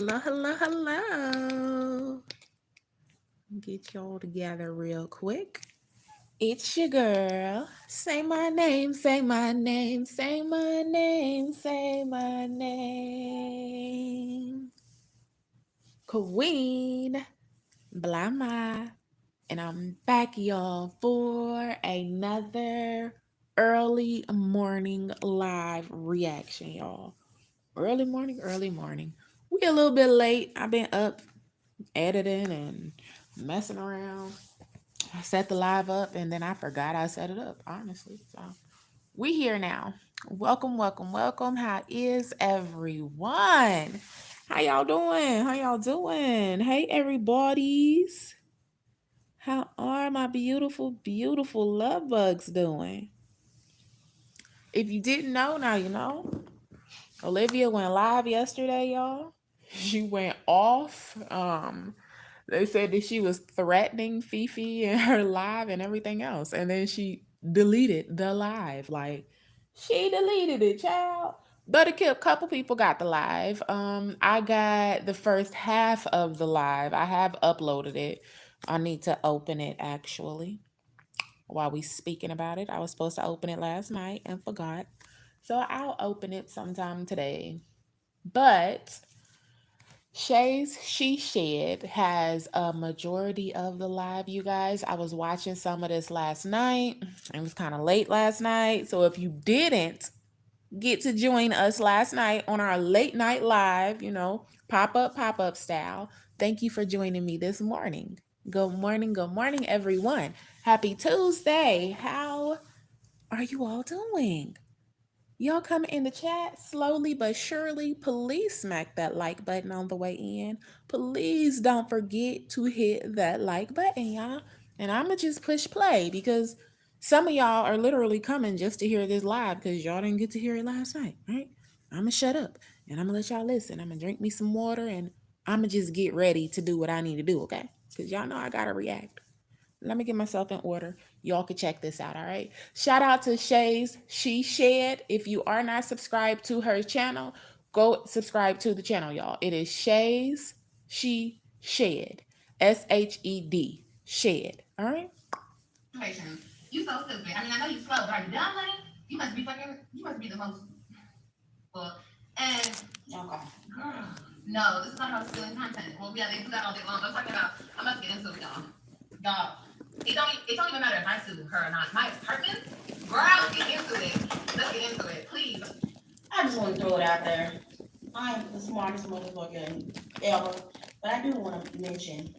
Hello, hello, hello. Get y'all together real quick. It's your girl. Say my name, say my name, say my name, say my name. Queen Blahma. And I'm back, y'all, for another early morning live reaction, y'all. Early morning, early morning. We a little bit late. I've been up editing and messing around. I set the live up and then I forgot I set it up, honestly. So we here now. Welcome, welcome, welcome. How is everyone? How y'all doing? How y'all doing? Hey, everybody's. How are my beautiful, beautiful love bugs doing? If you didn't know, now you know. Olivia went live yesterday, y'all. She went off. They said that she was threatening Fifi and her live and everything else. And then she deleted the live. Like, she deleted it, child. But a couple people got the live. I got the first half of the live. I have uploaded it. I need to open it actually while we speaking about it. I was supposed to open it last night and forgot. So I'll open it sometime today. But Shay's She Shed has a majority of the live, you guys. I was watching some of this last night. It was kind of late last night. So if you didn't get to join us last night on our late night live, pop up style, thank you for joining me this morning. Good morning, everyone. Happy Tuesday. How are you all doing? Y'all come in the chat slowly but surely. Please smack that like button on the way in. Please don't forget to hit that like button, y'all. And I'ma just push play because some of y'all are literally coming just to hear this live because y'all didn't get to hear it last night, right? I'ma shut up and I'm gonna let y'all listen. I'm gonna drink me some water and I'ma just get ready to do what I need to do, okay? Because y'all know I gotta react. Let me get myself in order. Y'all can check this out, all right? Shout out to Shay's She Shed. If you are not subscribed to her channel, go subscribe to the channel, y'all. It is Shay's She Shed. SHED. Shed. All right? You so stupid. I mean, I know you slow, but are you dumb, honey? You must be the most. Well, and okay. Girl, no, this is not about stealing content. Well, yeah, they do that all day long. I'm talking about. I'm about to get into it, y'all. Y'all, it don't even matter if I sue her or not. My apartment, girl, let's get into it. Let's get into it, please. I just want to throw it out there. I am the smartest motherfucker ever, but I do want to mention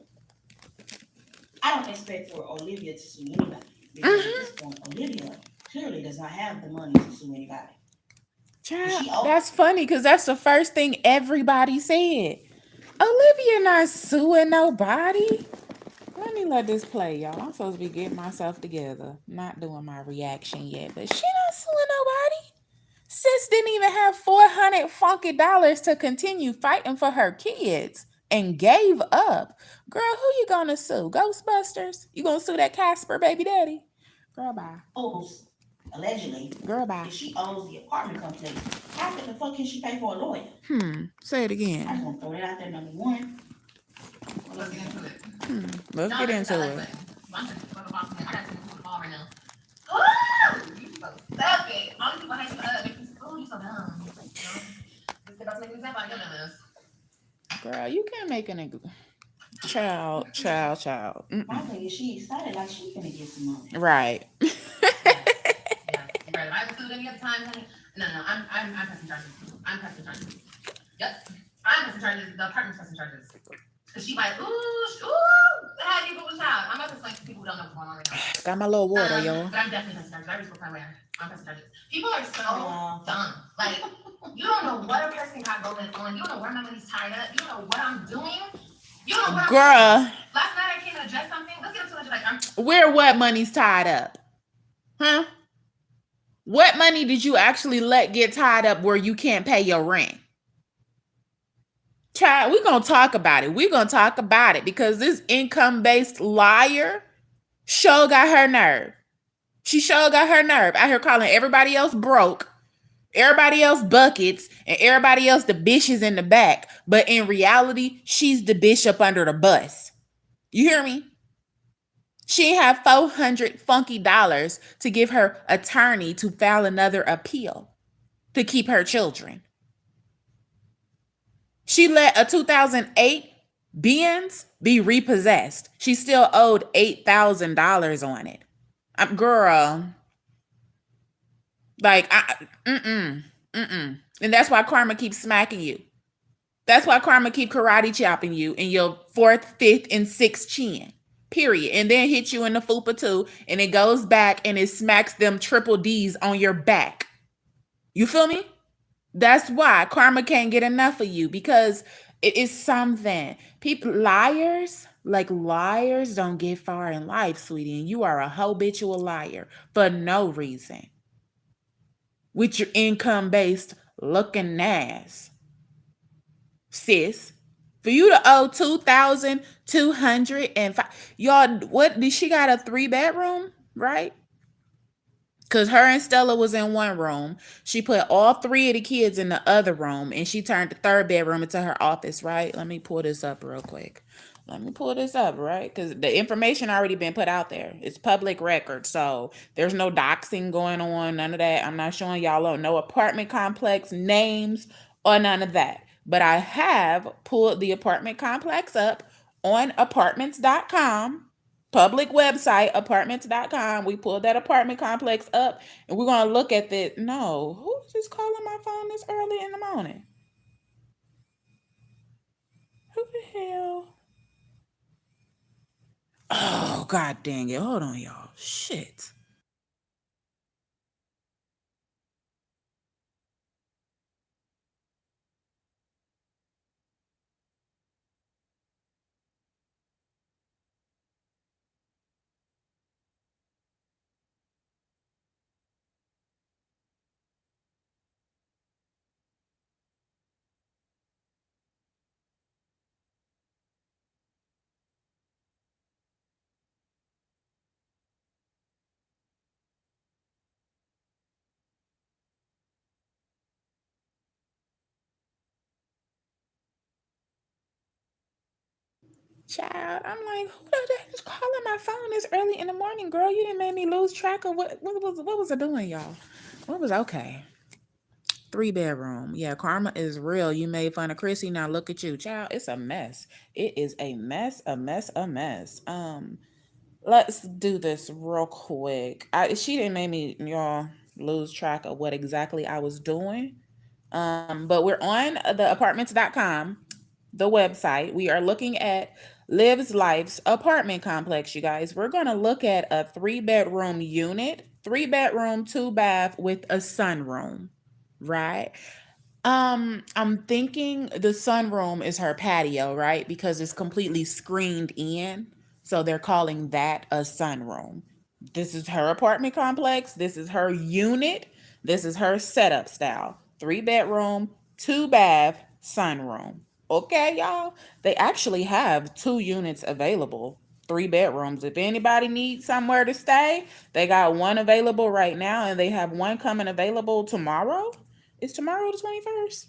I don't expect for Olivia to sue anybody because at this point, Olivia clearly does not have the money to sue anybody. Child, that's funny because that's the first thing everybody said. Olivia not suing nobody. Let me let this play, y'all. I'm supposed to be getting myself together. Not doing my reaction yet, but she not suing nobody. Sis didn't even have $400 to continue fighting for her kids and gave up. Girl, who you gonna sue? Ghostbusters? You gonna sue that Casper baby daddy? Girl, bye. Owes, allegedly, Girl, bye. if she owns the apartment complex, how the fuck can she pay for a lawyer? Say it I again. just want to throw it out there, number one. Well, let's get into it. Let's get into it. I got to move the ball right now. Oh, you so stupid. All these people hate you. Oh, you so dumb. Just about to make an example out of your dumbass. Girl, you can't make an child. My thing is, she excited like she gonna get some money. Right. Yes, right. If I haven't sued any other time, honey. No, I'm pressing charges. I'm pressing charges. Yep. I'm pressing charges. The apartment's pressing charges. Cause she like, how do you go with child? I'm about to explain to people who don't know what's going on right now. Got my little water, y'all. But I'm definitely pressing charges. I already spoke my way. I'm pressing charges. People are so dumb. Like, you don't know what a person got going on. You don't know where my money's tied up. You don't know what I'm doing. You don't know what I'm doing. Last night I came to address something. Let's get into it. Like, where what money's tied up? Huh? What money did you actually let get tied up where you can't pay your rent? Child, we're going to talk about it. We're going to talk about it because this income-based liar sure got her nerve. She sure got her nerve out here calling everybody else broke Everybody else buckets and everybody else the bitches in the back. But in reality, she's the bitch up under the bus. You hear me? She had $400 funky to give her attorney to file another appeal to keep her children. She let a 2008 Benz be repossessed. She still owed $8,000 on it. Girl, like, and that's why karma keeps smacking you. That's why karma keep karate chopping you in your fourth, fifth, and sixth chin. Period. And then hit you in the fupa too, and it goes back and it smacks them triple D's on your back. You feel me? That's why karma can't get enough of you because it is something. People, liars, like liars, don't get far in life, sweetie. And you are a habitual liar for no reason. With your income based looking ass, sis. For you to owe 2,205, y'all. What did she got a 3 bedroom, right? Cause her and Stella was in one room. She put all three of the kids in the other room, and she turned the 3rd bedroom into her office. Right? Let me pull this up real quick. Let me pull this up, right? Because the information already been put out there. It's public record, so there's no doxing going on. None of that. I'm not showing y'all no apartment complex names or none of that. But I have pulled the apartment complex up on apartments.com. Public website, apartments.com. We pulled that apartment complex up and we're going to look at the. No, who's just calling my phone this early in the morning? Who the hell? Oh, god dang it. Hold on, y'all. Shit. Child, I'm like, who the heck is calling my phone this early in the morning, girl? You didn't make me lose track of what was I doing, y'all? What was okay? 3 bedroom. Yeah, karma is real. You made fun of Chrissy. Now look at you, child. It's a mess. It is a mess, a mess, a mess. Let's do this real quick. She didn't make me, y'all, lose track of what exactly I was doing. But we're on the apartments.com, the website. We are looking at Livslife's apartment complex, you guys. We're going to look at a 3 bedroom unit, 3 bedroom, 2 bath with a sunroom, right? I'm thinking the sunroom is her patio, right? Because it's completely screened in. So they're calling that a sunroom. This is her apartment complex. This is her unit. This is her setup style. 3 bedroom, 2 bath, sunroom. Okay, y'all. They actually have 2 units available. 3 bedrooms. If anybody needs somewhere to stay, they got one available right now, and they have one coming available tomorrow. Is tomorrow the 21st?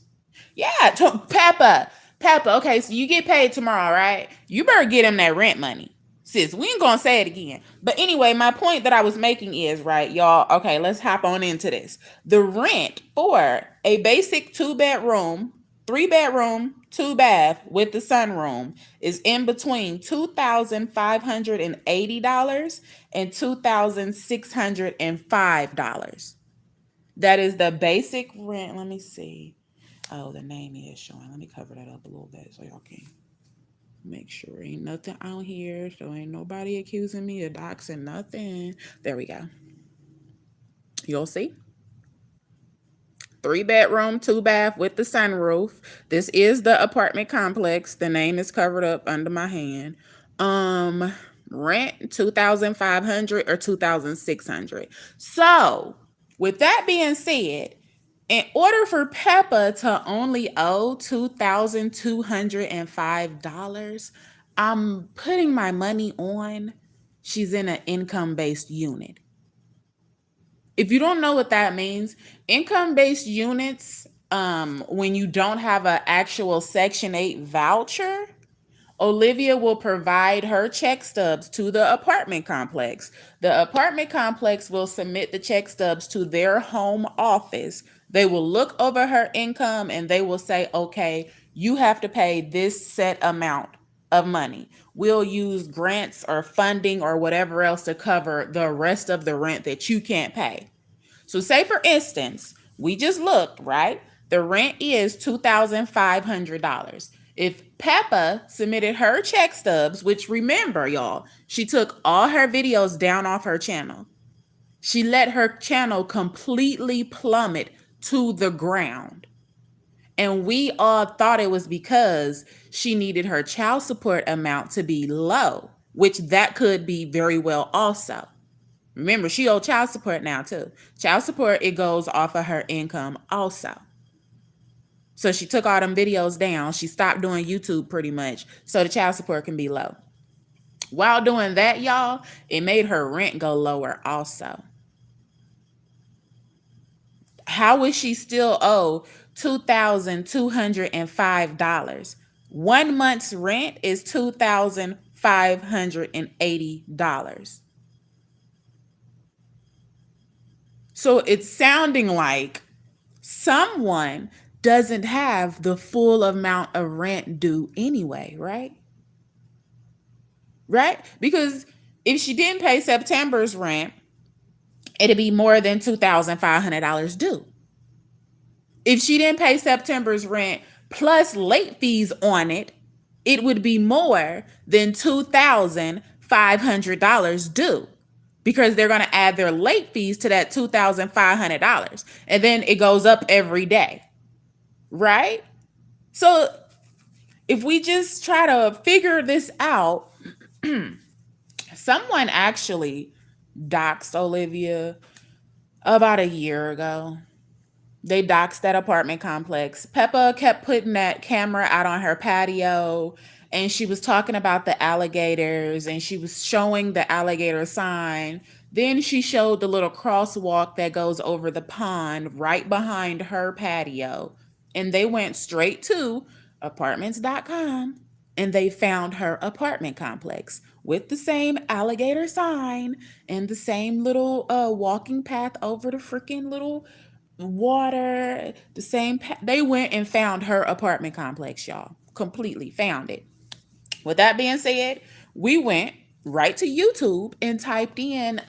Yeah, Peppa. Peppa, okay, so you get paid tomorrow, right? You better get him that rent money. Sis, we ain't gonna say it again. But anyway, my point that I was making is, right, y'all, okay, let's hop on into this. The rent for a basic 2 bedroom, 3 bedroom, 2 bath with the sunroom is in between $2,580 and $2,605. That is the basic rent. Let me see. Oh, the name is showing. Let me cover that up a little bit so y'all can make sure ain't nothing out here. So ain't nobody accusing me of doxing nothing. There we go. You'll see. 3 bedroom, 2 bath with the sunroof. This is the apartment complex. The name is covered up under my hand. Um, Rent 2,500 or 2,600. So, with that being said, in order for Peppa to only owe $2,205, I'm putting my money on she's in an income based unit. If you don't know what that means, income-based units, when you don't have an actual Section 8 voucher, Olivia will provide her check stubs to the apartment complex. The apartment complex will submit the check stubs to their home office. They will look over her income and they will say, okay, you have to pay this set amount of money. We'll use grants or funding or whatever else to cover the rest of the rent that you can't pay. So, say for instance, we just looked, right? The rent is $2,500. If Peppa submitted her check stubs, which remember, y'all, she took all her videos down off her channel, she let her channel completely plummet to the ground. And we all thought it was because she needed her child support amount to be low, which that could be very well also. Remember, she owed child support now too. Child support, it goes off of her income also. So she took all them videos down. She stopped doing YouTube pretty much so the child support can be low. While doing that, y'all, it made her rent go lower also. How would she still owe $2,205? 1 month's rent is $2,580. So it's sounding like someone doesn't have the full amount of rent due anyway, right? Right? Because if she didn't pay September's rent, it'd be more than $2,500 due. If she didn't pay September's rent plus late fees on it, it would be more than $2,500 due because they're going to add their late fees to that $2,500. And then it goes up every day, right? So if we just try to figure this out, someone actually doxed Olivia about a year ago. They doxed that apartment complex. Peppa kept putting that camera out on her patio and she was talking about the alligators and she was showing the alligator sign. Then she showed the little crosswalk that goes over the pond right behind her patio. And they went straight to apartments.com and they found her apartment complex with the same alligator sign and the same little walking path over the freaking little water, the same they went and found her apartment complex, y'all. Completely found it. With that being said, we went right to YouTube and typed in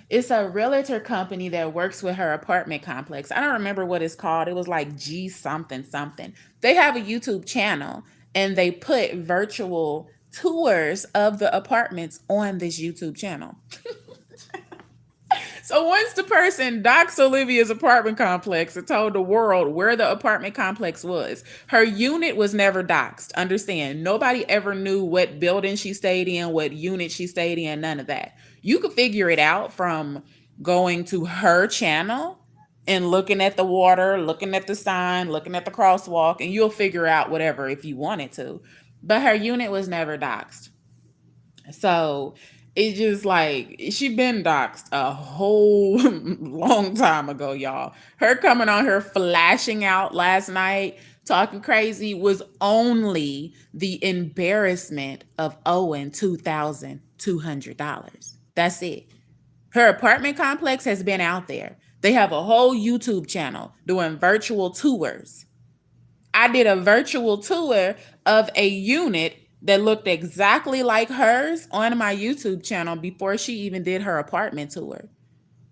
it's a realtor company that works with her apartment complex. I don't remember what it's called. It was like G something something. They have a YouTube channel and they put virtual tours of the apartments on this YouTube channel. So once the person doxed Olivia's apartment complex and told the world where the apartment complex was, her unit was never doxed. Understand, nobody ever knew what building she stayed in, what unit she stayed in, none of that. You could figure it out from going to her channel and looking at the water, looking at the sign, looking at the crosswalk, and you'll figure out whatever if you wanted to. But her unit was never doxed. So it just like she been doxxed a whole long time ago, y'all. Her coming on her flashing out last night, talking crazy was only the embarrassment of owing $2,200. That's it. Her apartment complex has been out there. They have a whole YouTube channel doing virtual tours. I did a virtual tour of a unit that looked exactly like hers on my YouTube channel before she even did her apartment tour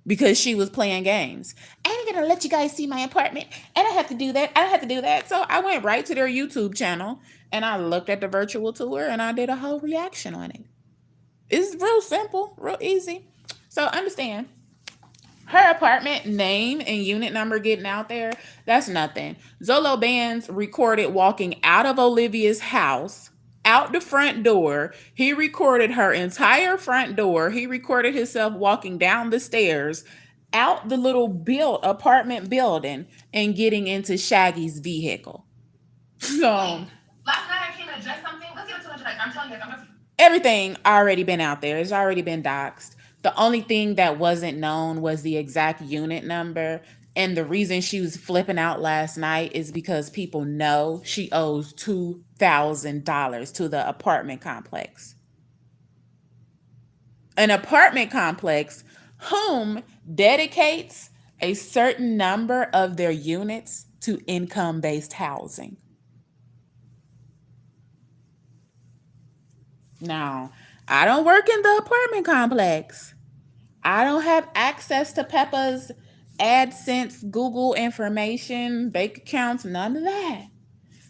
because she was playing games. I ain't gonna let you guys see my apartment, and I have to do that. I have to do that. So I went right to their YouTube channel and I looked at the virtual tour and I did a whole reaction on it. It's real simple, real easy. So understand her apartment name and unit number getting out there, that's nothing. Zolo Bands recorded walking out of Olivia's house, out the front door. He recorded her entire front door. He recorded himself walking down the stairs, out the little built apartment building, and getting into Shaggy's vehicle. So last night I came to adjust something. Let's get it to 200. I'm telling you, I'm everything already been out there. It's already been doxed. The only thing that wasn't known was the exact unit number. And the reason she was flipping out last night is because people know she owes $2,000 to the apartment complex. An apartment complex whom dedicates a certain number of their units to income based housing. Now, I don't work in the apartment complex. I don't have access to Peppa's AdSense, Google information, bank accounts, none of that.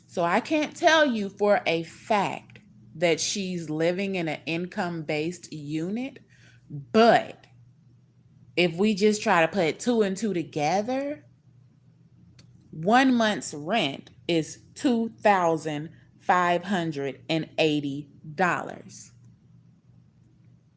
So I can't tell you for a fact that she's living in an income based unit. But if we just try to put two and two together, 1 month's rent is $2,580.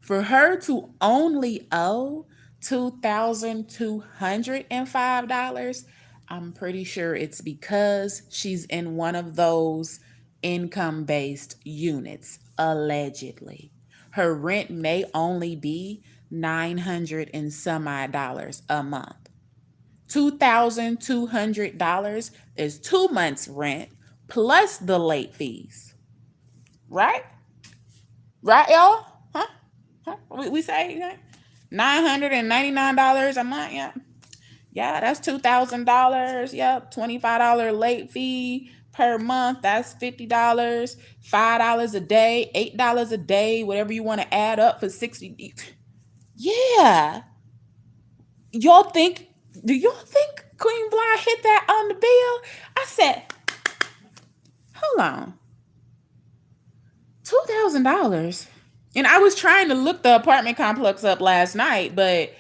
For her to only owe $2,205, I'm pretty sure it's because she's in one of those income based units, allegedly. Her rent may only be 900 and some odd dollars a month. $2,200 is 2 months' rent plus the late fees. Right? Right, y'all? Huh? We say $999 a month. Yeah, yeah, that's $2,000. Yep, $25 late fee per month. That's $50. $5 a day, $8 a day, whatever you want to add up for 60. Yeah, y'all think? Do y'all think Queen Blah hit that on the bill? I said, hold on, $2,000. And I was trying to look the apartment complex up last night, but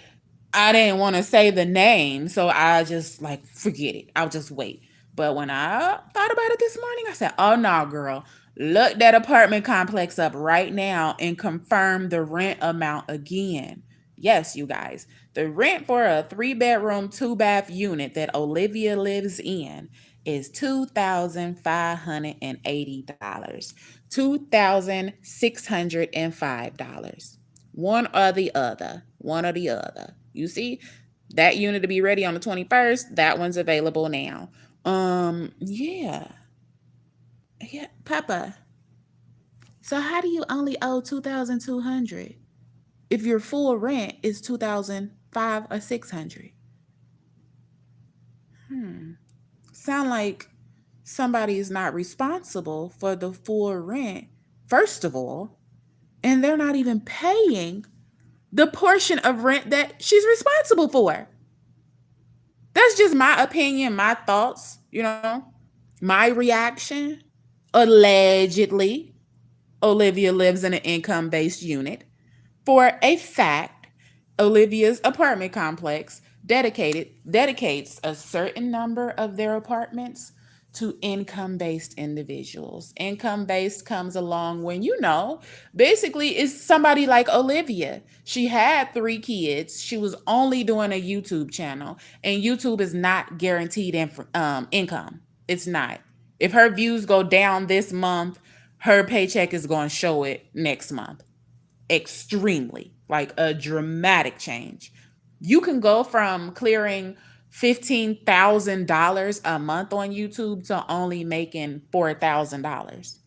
I didn't want to say the name, so I just like forget it. I'll just wait. But when I thought about it this morning, I said, "Oh no, girl, look that apartment complex up right now and confirm the rent amount again." Yes, you guys, the rent for a 3 bedroom, 2 bath unit that Olivia lives in is $2,580. $2,605. One or the other. One or the other. You see? That unit to be ready on the 21st. That one's available now. Yeah. Yeah, Papa. So how do you only owe 2,200 if your full rent is 2,005 or 600? Sound like somebody is not responsible for the full rent, first of all, and they're not even paying the portion of rent that she's responsible for. That's just my opinion, my thoughts, my reaction. Allegedly, Olivia lives in an income based unit. For a fact, Olivia's apartment complex dedicates a certain number of their apartments to income based individuals. Income based comes along when basically it's somebody like Olivia. She had 3 kids. She was only doing a YouTube channel, and YouTube is not guaranteed income. It's not. If her views go down this month, her paycheck is going to show it next month. Extremely, like a dramatic change. You can go from clearing $15,000 a month on YouTube to only making $4,000.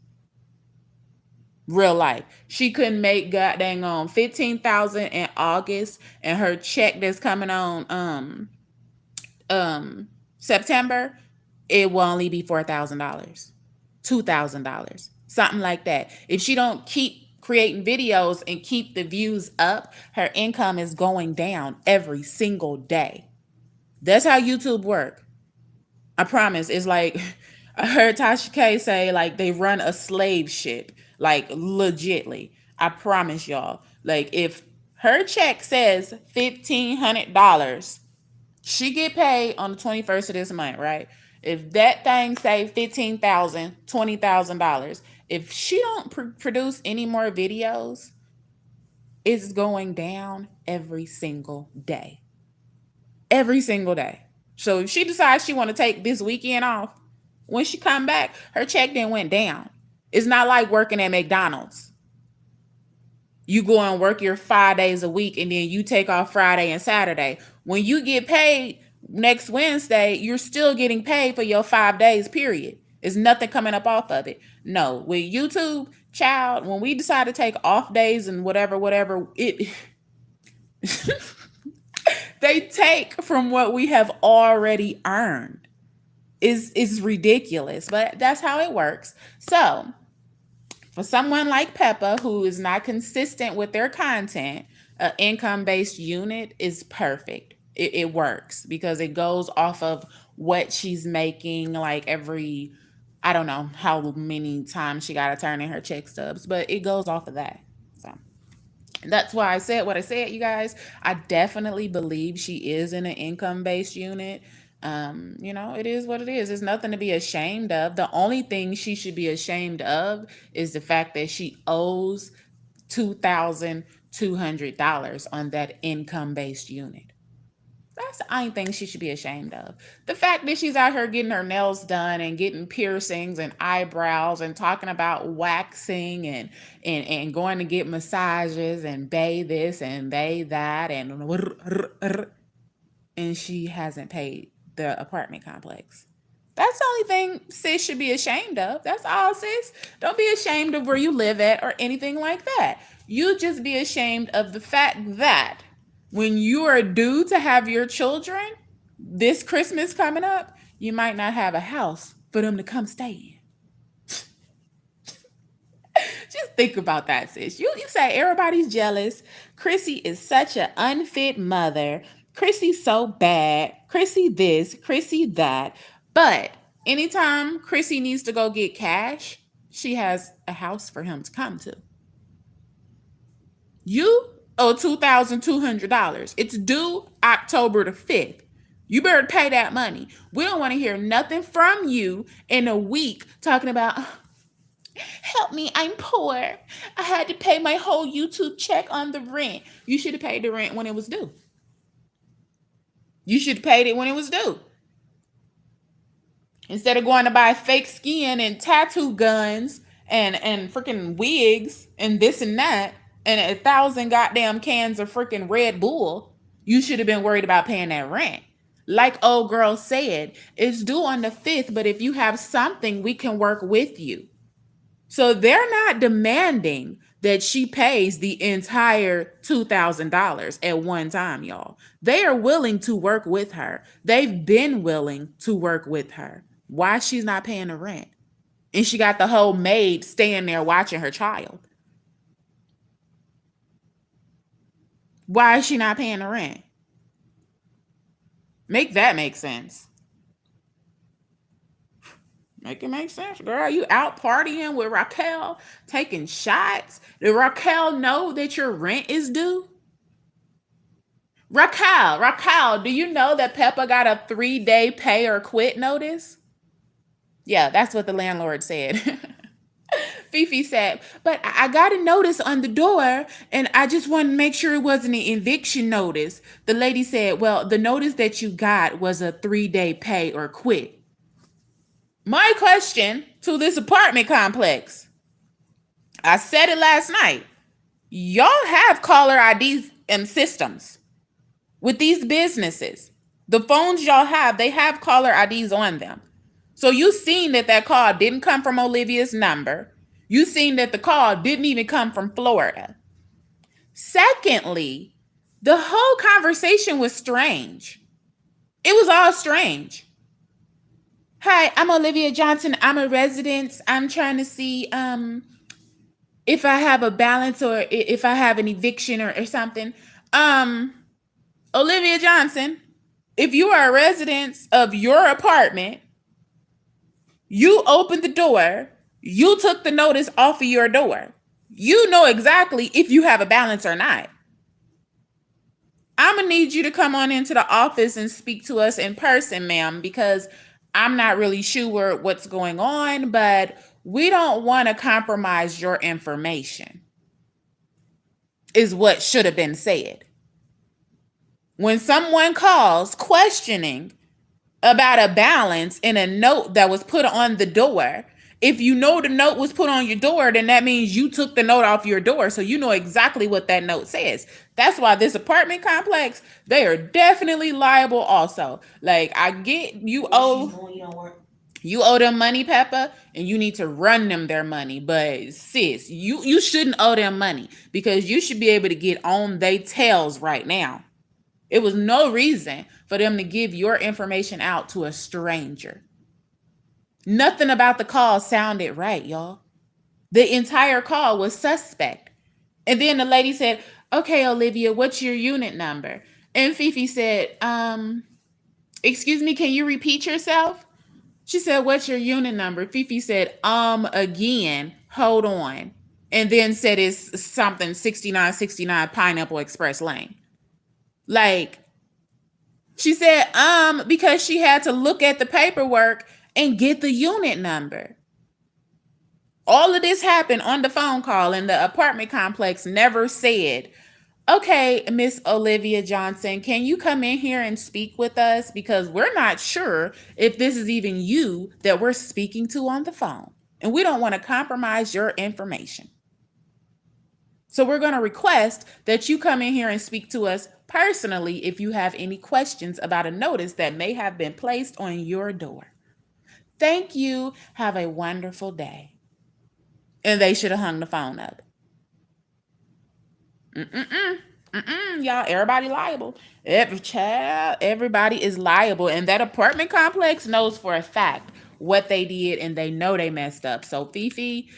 Real life. She couldn't make goddamn on 15,000 in August, and her check that's coming on September, it will only be $4,000, $2,000, something like that. If she don't keep creating videos and keep the views up, her income is going down every single day. That's how YouTube work. I promise. It's like I heard Tasha K say like they run a slave ship, like legitly. I promise y'all. Like if her check says $1,500, she get paid on the 21st of this month, right? If that thing say 15,000, $20,000, if she don't produce any more videos, it's going down every single day. Every single day. So if she decides she want to take this weekend off, when she come back, her check then went down. It's not like working at McDonald's. You go and work your 5 days a week and then you take off Friday and Saturday. When you get paid next Wednesday, you're still getting paid for your 5 days, period. There's nothing coming up off of it. No, with YouTube, child, when we decide to take off days and whatever, it they take from what we have already earned. Is ridiculous, but that's how it works. So for someone like Peppa who is not consistent with their content, an income based unit is perfect. It works because it goes off of what she's making, like every, I don't know how many times she got to turn in her check stubs, but it goes off of that. So that's why I said what I said, you guys. I definitely believe she is in an income based unit. It is what it is. There's nothing to be ashamed of. The only thing she should be ashamed of is the fact that she owes $2,200 on that income based unit. That's the only thing she should be ashamed of. The fact that she's out here getting her nails done and getting piercings and eyebrows and talking about waxing and going to get massages and bathe this and bathe that and she hasn't paid the apartment complex. That's the only thing sis should be ashamed of. That's all, sis. Don't be ashamed of where you live at or anything like that. You just be ashamed of the fact that when you are due to have your children this Christmas coming up, you might not have a house for them to come stay in. Just think about that, sis. You say everybody's jealous. Chrissy is such an unfit mother. Chrissy's so bad. Chrissy this, Chrissy that. But anytime Chrissy needs to go get cash, she has a house for him to come to. You owe $2,200. It's due October the 5th. You better pay that money. We don't want to hear nothing from you in a week talking about, help me, I'm poor. I had to pay my whole YouTube check on the rent. You should have paid the rent when it was due. You should have paid it when it was due. Instead of going to buy fake skin and tattoo guns and freaking wigs and this and that and 1,000 goddamn cans of freaking Red Bull, you should have been worried about paying that rent. Like old girl said, it's due on the 5th, but if you have something, we can work with you. So they're not demanding that she pays the entire $2,000 at one time, y'all. They are willing to work with her. They've been willing to work with her. Why she's not paying the rent? And she got the whole maid staying there watching her child. Why is she not paying the rent? Make that make sense. Make it make sense, girl. You out partying with Raquel, taking shots. Did Raquel know that your rent is due? Raquel, do you know that Peppa got a 3-day pay or quit notice? Yeah, that's what the landlord said. Fifi said, but I got a notice on the door and I just wanted to make sure it wasn't an eviction notice. The lady said, well, the notice that you got was a 3-day pay or quit. My question to this apartment complex, I said it last night. Y'all have caller ID systems with these businesses. The phones y'all have, they have caller IDs on them. So you seen that call didn't come from Olivia's number. You seen that the call didn't even come from Florida. Secondly, the whole conversation was strange. It was all strange. Hi, I'm Olivia Johnson. I'm a resident. I'm trying to see if I have a balance or if I have an eviction or something. Olivia Johnson, if you are a resident of your apartment, you opened the door, you took the notice off of your door. You know exactly if you have a balance or not. I'm going to need you to come on into the office and speak to us in person, ma'am, because I'm not really sure what's going on, but we don't want to compromise your information, is what should have been said. When someone calls questioning about a balance in a note that was put on the door, If you know the note was put on your door, then that means you took the note off your door. So you know exactly what that note says. That's why this apartment complex, they are definitely liable also. Like, I get you owe you owe them money, Peppa, and you need to run them their money. But sis, you shouldn't owe them money because you should be able to get on their tails right now. It was no reason for them to give your information out to a stranger. Nothing about the call sounded right, y'all. The entire call was suspect. And then the lady said, "Okay, Olivia, what's your unit number?" And Fifi said, excuse me, can you repeat yourself? She said, "What's your unit number?" Fifi said, again, hold on. And then said it's something 6969 Pineapple Express Lane. Like, she said, because she had to look at the paperwork and get the unit number. All of this happened on the phone call, and the apartment complex never said, "Okay, Miss Olivia Johnson, can you come in here and speak with us? Because we're not sure if this is even you that we're speaking to on the phone. And we don't want to compromise your information. So we're going to request that you come in here and speak to us personally if you have any questions about a notice that may have been placed on your door. Thank you. Have a wonderful day." And they should have hung the phone up. Y'all, everybody liable. Everybody is liable. And that apartment complex knows for a fact what they did, and they know they messed up. So Fifi,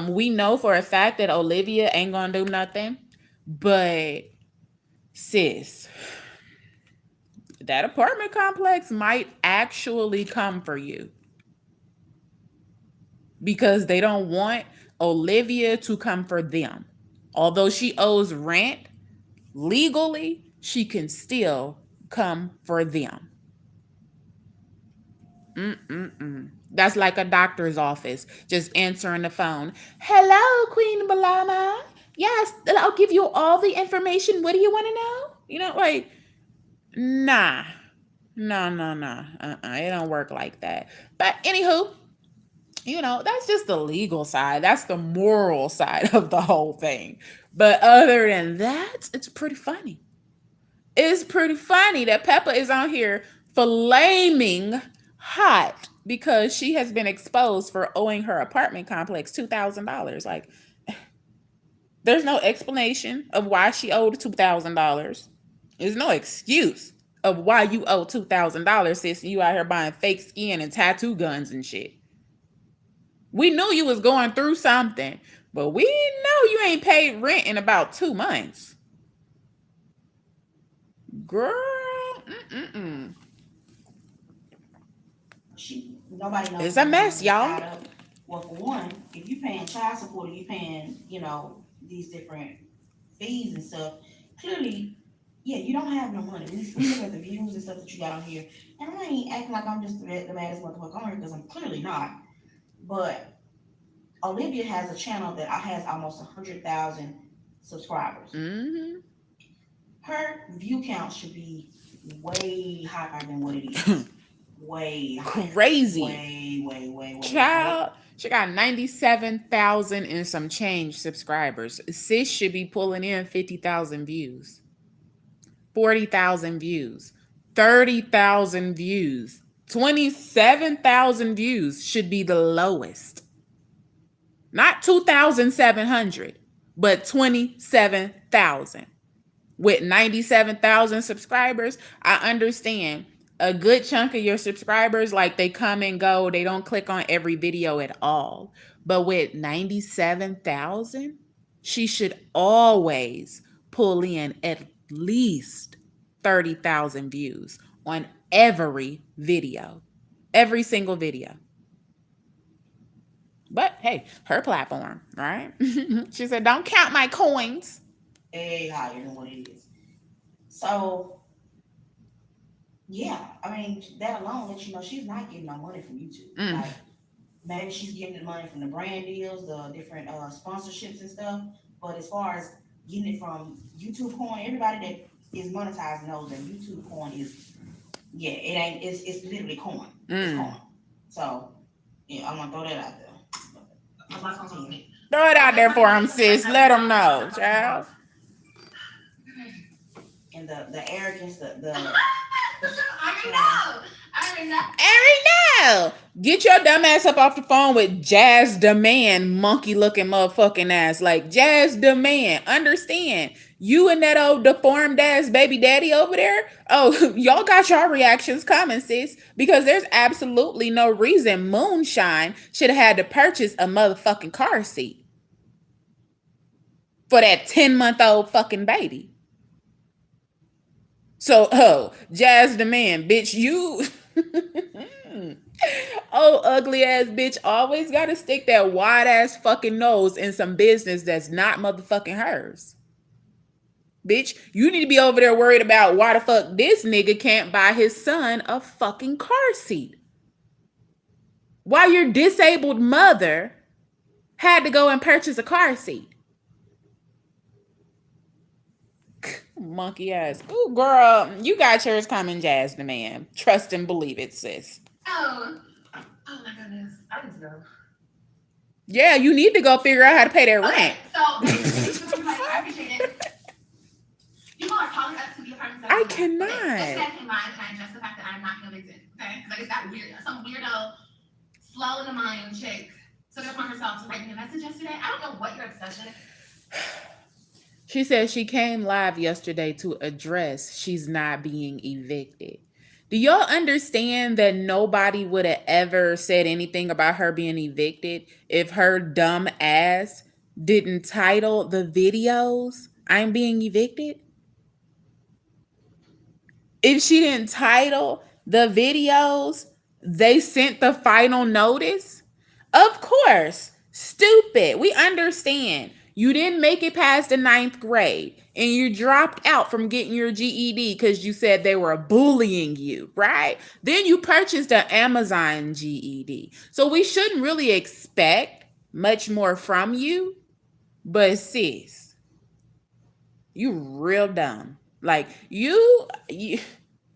we know for a fact that Olivia ain't gonna do nothing. But sis, that apartment complex might actually come for you because they don't want Olivia to come for them. Although she owes rent, legally, she can still come for them. That's like a doctor's office just answering the phone. "Hello, Queen Blahma. Yes, I'll give you all the information. What do you want to know?" Like, nah. No, no, no. It don't work like that. But anywho, that's just the legal side. That's the moral side of the whole thing. But other than that, it's pretty funny. It's pretty funny that Peppa is on here flaming hot because she has been exposed for owing her apartment complex $2,000. Like, there's no explanation of why she owed $2,000. There's no excuse of why you owe $2,000, sis. You out here buying fake skin and tattoo guns and shit. We knew you was going through something, but we know you ain't paid rent in about 2 months. Girl, Nobody knows. It's a mess, y'all. Well, for one, if you paying child support or you paying, these different fees and stuff, clearly, yeah, you don't have no money. We look at the views and stuff that you got on here, and I ain't acting like I'm just the maddest motherfucker on here because I'm clearly not. But Olivia has a channel that has almost 100,000 subscribers. Her view count should be way higher than what it is. Way higher. Crazy. Way. Child, she got 97,000 and some change subscribers. Sis should be pulling in 50,000 views, 40,000 views, 30,000 views, 27,000 views should be the lowest. Not 2,700, but 27,000. With 97,000 subscribers, I understand a good chunk of your subscribers, like, they come and go. They don't click on every video at all. But with 97,000, she should always pull in at least 30,000 views on every video. Every single video. But hey, her platform, right? She said, "Don't count my coins." Way higher than what it is. So, yeah, I mean, that alone lets you know she's not getting no money from YouTube. Like, maybe she's getting the money from the brand deals, the different sponsorships and stuff. But as far as getting it from YouTube coin, everybody that is monetized knows that YouTube coin is, yeah, it ain't, it's literally coin. It's coin. So, yeah, I want to throw that out there. My boss wants to me. Throw it So out they're there trying to for get them, into the right sis. now. Let them They're know, not fucking child. boss. And the arrogance, the I already know. I already know. Every now, get your dumb ass up off the phone with Jazz Demand, monkey looking motherfucking ass. Like Jazz Demand, understand? You and that old deformed ass baby daddy over there. Oh, y'all got your reactions coming, sis. Because there's absolutely no reason Moonshine should have had to purchase a motherfucking car seat for that 10-month-old fucking baby. So, oh, Jazz Demand, bitch, you. Oh, ugly ass bitch always gotta stick that wide ass fucking nose in some business that's not motherfucking hers. Bitch, you need to be over there worried about why the fuck this nigga can't buy his son a fucking car seat. Why your disabled mother had to go and purchase a car seat. Monkey ass. Ooh, girl, you got yours coming, Jazz the man. Trust and believe it, sis. Oh. Oh my goodness. I need to go. Yeah, you need to go figure out how to pay that Okay, rent. so I appreciate it. People are calling us to the apartments that I we have. cannot. Okay, yesterday I came by and I addressed the fact that I'm not convicted. Okay, like it's that weird. Some weirdo, slow in the mind chick took it upon herself to write me a message yesterday. I don't know what your obsession is. She said she came live yesterday to address she's not being evicted. Do y'all understand that nobody would have ever said anything about her being evicted if her dumb ass didn't title the videos I'm being evicted? If she didn't title the videos, they sent the final notice. Of course, stupid. We understand. You didn't make it past the ninth grade and you dropped out from getting your GED because you said they were bullying you, right? Then you purchased an Amazon GED. So we shouldn't really expect much more from you. But sis, you real dumb. Like you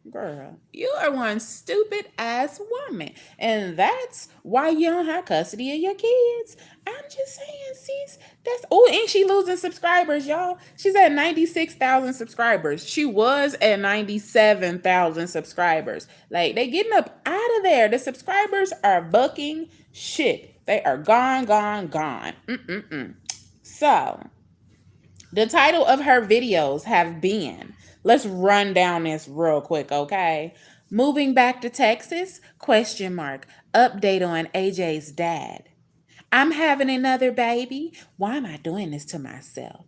girl, you are one stupid ass woman. And that's why you don't have custody of your kids. I'm just saying, sis. That's oh, and she losing subscribers, y'all. She's at 96,000 subscribers. She was at 97,000 subscribers. Like they getting up out of there. The subscribers are bucking shit. They are gone, gone, gone. Mm-mm-mm. So the title of her videos have been, let's run down this real quick, okay? Moving back to Texas? Question mark. Update on AJ's dad. I'm having another baby. Why am I doing this to myself?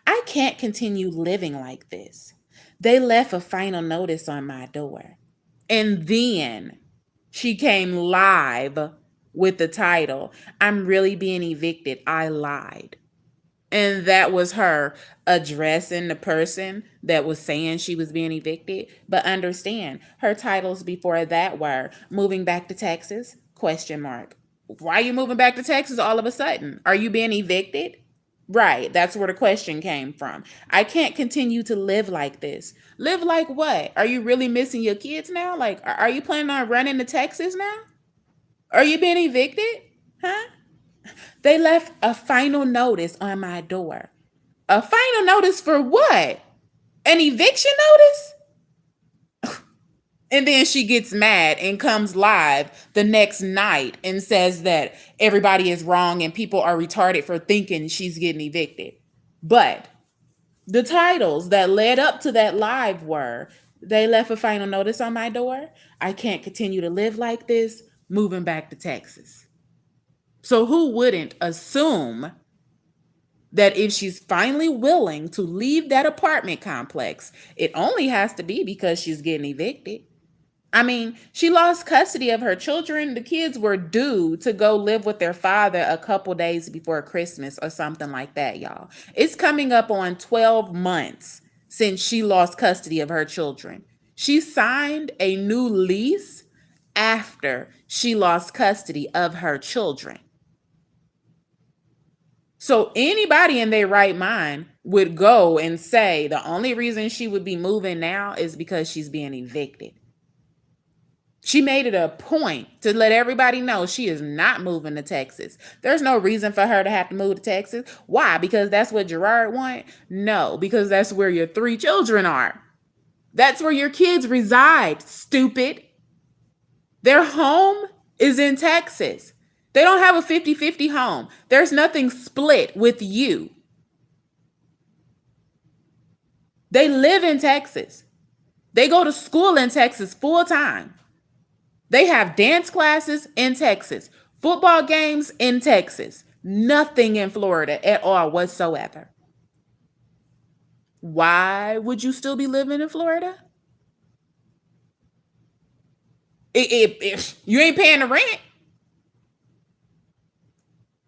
I can't continue living like this. They left a final notice on my door. And then she came live with the title, I'm really being evicted. I lied. And that was her addressing the person that was saying she was being evicted. But understand, her titles before that were moving back to Texas? Question mark. Why are you moving back to Texas all of a sudden? Are you being evicted? Right, that's where the question came from. I can't continue to live like this. Live like what? Are you really missing your kids now? Like, are you planning on running to Texas now? Are you being evicted? Huh? They left a final notice on my door. A final notice for what? An eviction notice? And then she gets mad and comes live the next night and says that everybody is wrong and people are retarded for thinking she's getting evicted. But the titles that led up to that live were, they left a final notice on my door. I can't continue to live like this. Moving back to Texas. So who wouldn't assume that if she's finally willing to leave that apartment complex, it only has to be because she's getting evicted? I mean, she lost custody of her children. The kids were due to go live with their father a couple days before Christmas or something like that, y'all. It's coming up on 12 months since she lost custody of her children. She signed a new lease after she lost custody of her children. So anybody in their right mind would go and say the only reason she would be moving now is because she's being evicted. She made it a point to let everybody know she is not moving to Texas. There's no reason for her to have to move to Texas. Why? Because that's what Gerard wanted? No, because that's where your 3 children are. That's where your kids reside, stupid. Their home is in Texas. They don't have a 50-50 home. There's nothing split with you. They live in Texas. They go to school in Texas full time. They have dance classes in Texas, football games in Texas, nothing in Florida at all whatsoever. Why would you still be living in Florida? If you ain't paying the rent,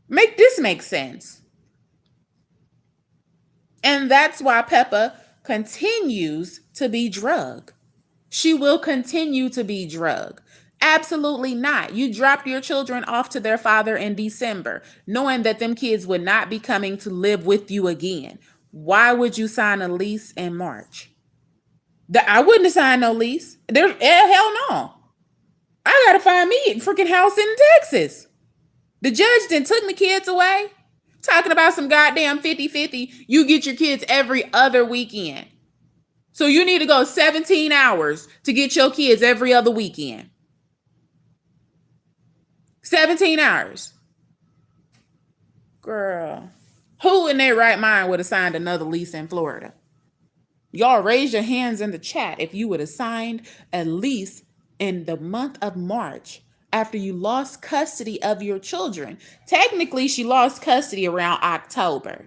make this make sense. And that's why Peppa continues to be drugged. She will continue to be drugged. Absolutely not. You dropped your children off to their father in December, knowing that them kids would not be coming to live with you again. Why would you sign a lease in March? I wouldn't have signed no lease. Hell no. I gotta find me a freaking house in Texas. The judge then took my kids away. Talking about some goddamn 50-50. You get your kids every other weekend. So you need to go 17 hours to get your kids every other weekend. 17 hours. Girl. Who in their right mind would have signed another lease in Florida? Y'all raise your hands in the chat if you would have signed a lease in the month of March after you lost custody of your children. Technically, she lost custody around October.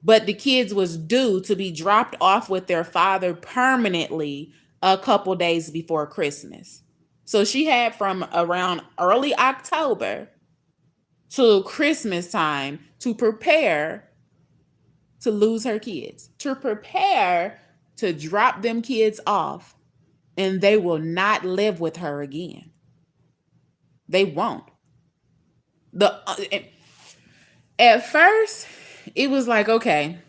But the kids was due to be dropped off with their father permanently a couple days before Christmas. So she had from around early October to Christmas time to prepare to lose her kids, to prepare to drop them kids off, and they will not live with her again. They won't. At first, it was like, okay,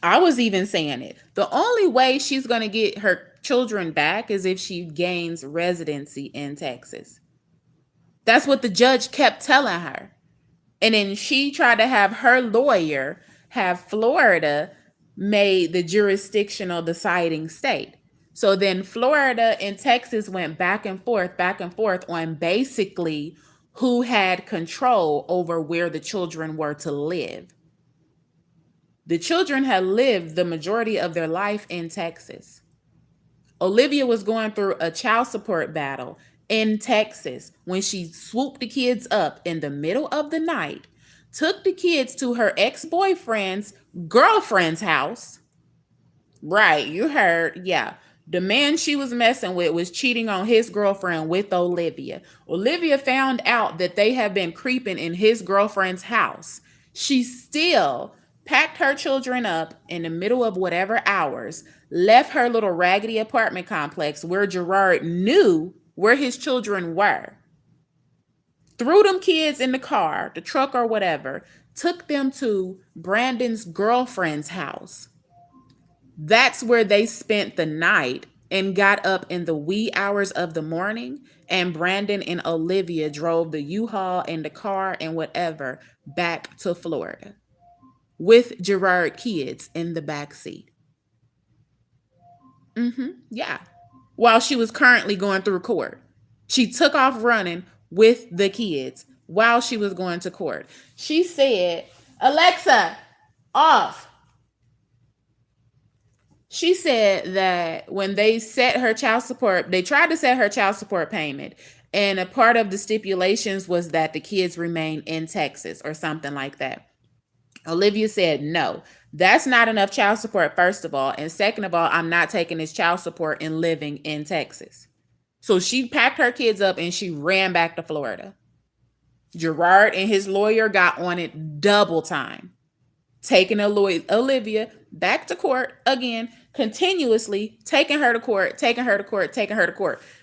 I was even saying it. The only way she's going to get her children back is if she gains residency in Texas. That's what the judge kept telling her. And then she tried to have her lawyer have Florida made the jurisdictional deciding state. So then Florida and Texas went back and forth on basically who had control over where the children were to live. The children had lived the majority of their life in Texas. Olivia was going through a child support battle in Texas when she swooped the kids up in the middle of the night, took the kids to her ex-boyfriend's girlfriend's house. Right, you heard. Yeah. The man she was messing with was cheating on his girlfriend with Olivia. Olivia found out that they have been creeping in his girlfriend's house. She still packed her children up in the middle of whatever hours, left her little raggedy apartment complex where Gerard knew where his children were, threw them kids in the car, the truck or whatever, took them to Brandon's girlfriend's house. That's where they spent the night and got up in the wee hours of the morning. And Brandon and Olivia drove the U-Haul and the car and whatever back to Florida with Gerard kids in the back seat. Yeah. While she was currently going through court. She took off running with the kids while she was going to court. She said, Alexa, off. She said that when they set her child support, they tried to set her child support payment. And a part of the stipulations was that the kids remain in Texas or something like that. Olivia said, no, that's not enough child support, first of all. And second of all, I'm not taking this child support and living in Texas. So she packed her kids up and she ran back to Florida. Gerard and his lawyer got on it double time, taking Olivia back to court again, continuously taking her to court.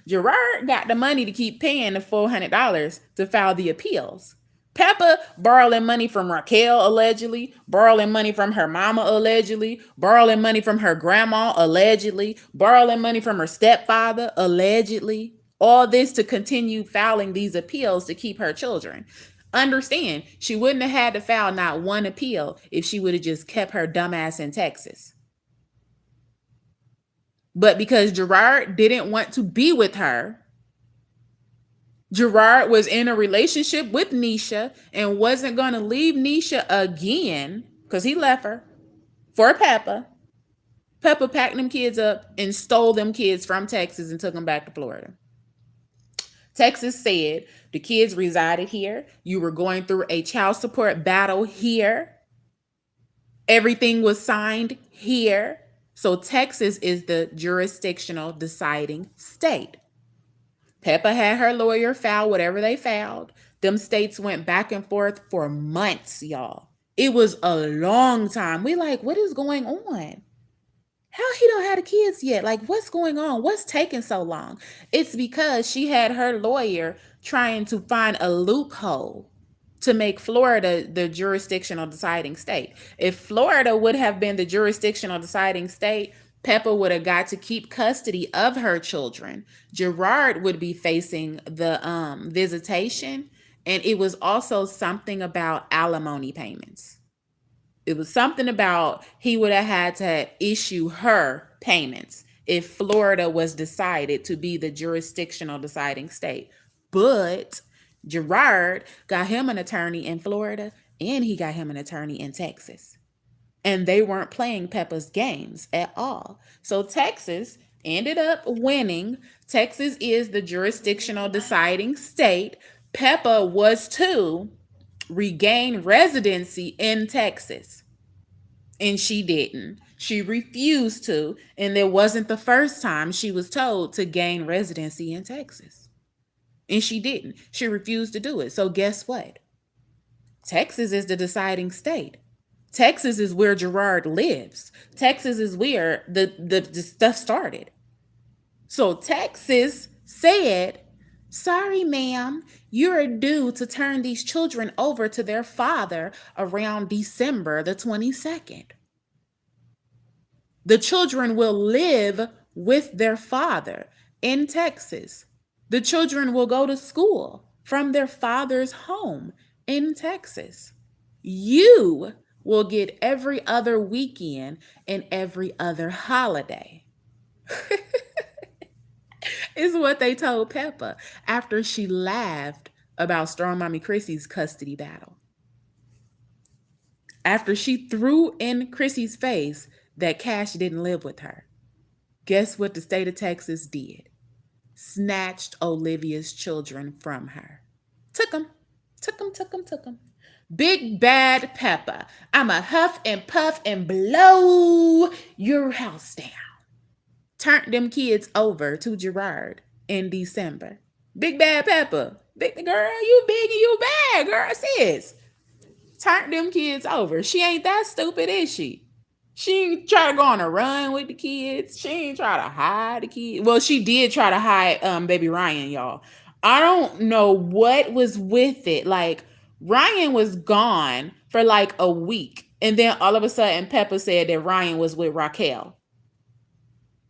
Gerard got the money to keep paying the $400 to file the appeals. Peppa borrowing money from Raquel, allegedly, borrowing money from her mama, allegedly, borrowing money from her grandma, allegedly, borrowing money from her stepfather, allegedly. All this to continue filing these appeals to keep her children. Understand, she wouldn't have had to file not one appeal if she would have just kept her dumbass in Texas. But because Gerard didn't want to be with her, Gerard was in a relationship with Nisha and wasn't going to leave Nisha again because he left her for Peppa. Peppa packed them kids up and stole them kids from Texas and took them back to Florida. Texas said the kids resided here. You were going through a child support battle here. Everything was signed here. So Texas is the jurisdictional deciding state. Peppa had her lawyer file whatever they filed. Them states went back and forth for months, y'all. It was a long time. We like, what is going on? How he don't have the kids yet? Like, what's going on? What's taking so long? It's because she had her lawyer trying to find a loophole to make Florida the jurisdictional deciding state. If Florida would have been the jurisdictional deciding state, Peppa would have got to keep custody of her children. Gerard would be facing the visitation, and it was also something about alimony payments. It was something about he would have had to issue her payments if Florida was decided to be the jurisdictional deciding state. But Gerard got him an attorney in Florida and he got him an attorney in Texas. And they weren't playing Peppa's games at all. So Texas ended up winning. Texas is the jurisdictional deciding state. Peppa was to regain residency in Texas. And she didn't. She refused to. And it wasn't the first time she was told to gain residency in Texas. And she didn't. She refused to do it. So guess what? Texas is the deciding state. Texas is where Gerard lives. Texas is where the stuff started. So Texas said, sorry, ma'am, you're due to turn these children over to their father around December the 22nd. The children will live with their father in Texas. The children will go to school from their father's home in Texas. You will get every other weekend and every other holiday. Is what they told Peppa after she laughed about Strong Mommy Chrissy's custody battle. After she threw in Chrissy's face that Cash didn't live with her. Guess what the state of Texas did? Snatched Olivia's children from her. Took them. Big bad Peppa. I'ma huff and puff and blow your house down. Turned them kids over to Gerard in December. Big bad Peppa. Big girl, you big and you bad, girl, sis. Turned them kids over. She ain't that stupid, is she? She ain't try to go on a run with the kids. She ain't try to hide the kids. Well, she did try to hide baby Ryan, y'all. I don't know what was with it. Like, Ryan was gone for like a week. And then all of a sudden, Peppa said that Ryan was with Raquel.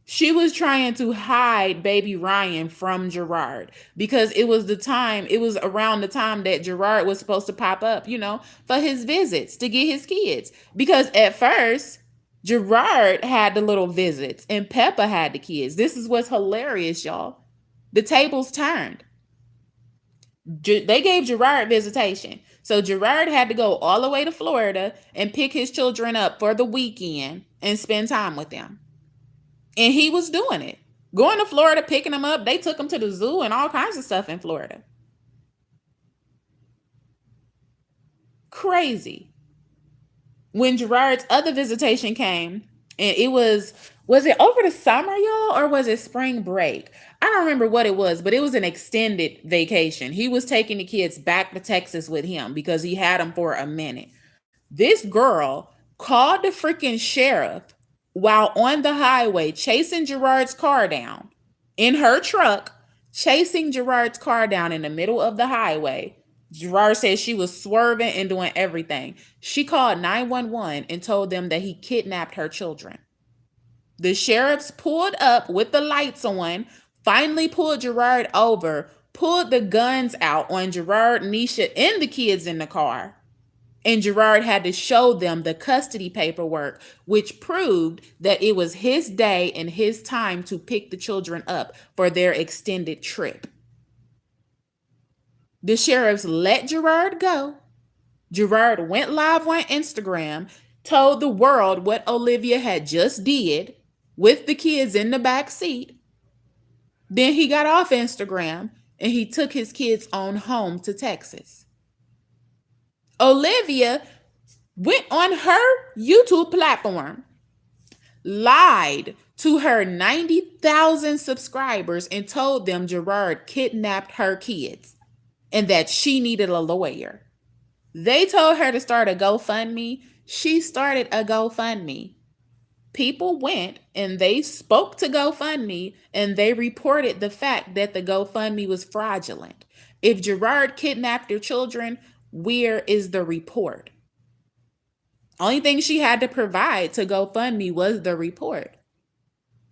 She was trying to hide baby Ryan from Gerard because it was around the time that Gerard was supposed to pop up, for his visits to get his kids. Because at first, Gerard had the little visits and Peppa had the kids. This is what's hilarious, y'all. The tables turned. They gave Gerard visitation. So Gerard had to go all the way to Florida and pick his children up for the weekend and spend time with them. And he was doing it. Going to Florida, picking them up. They took him to the zoo and all kinds of stuff in Florida. Crazy. When Gerard's other visitation came, and it was it over the summer, y'all, or was it spring break? I don't remember what it was, but it was an extended vacation. He was taking the kids back to Texas with him because he had them for a minute. This girl called the freaking sheriff while on the highway chasing Gerard's car down in her truck, chasing Gerard's car down in the middle of the highway. Gerard said she was swerving and doing everything. She called 911 and told them that he kidnapped her children. The sheriffs pulled up with the lights on, finally pulled Gerard over, pulled the guns out on Gerard, Nisha, and the kids in the car. And Gerard had to show them the custody paperwork, which proved that it was his day and his time to pick the children up for their extended trip. The sheriffs let Gerard go. Gerard went live on Instagram, told the world what Olivia had just did with the kids in the back seat. Then he got off Instagram and he took his kids on home to Texas. Olivia went on her YouTube platform, lied to her 90,000 subscribers, and told them Gerard kidnapped her kids and that she needed a lawyer. They told her to start a GoFundMe. She started a GoFundMe. People went and they spoke to GoFundMe and they reported the fact that the GoFundMe was fraudulent. If Gerard kidnapped your children, where is the report? Only thing she had to provide to GoFundMe was the report.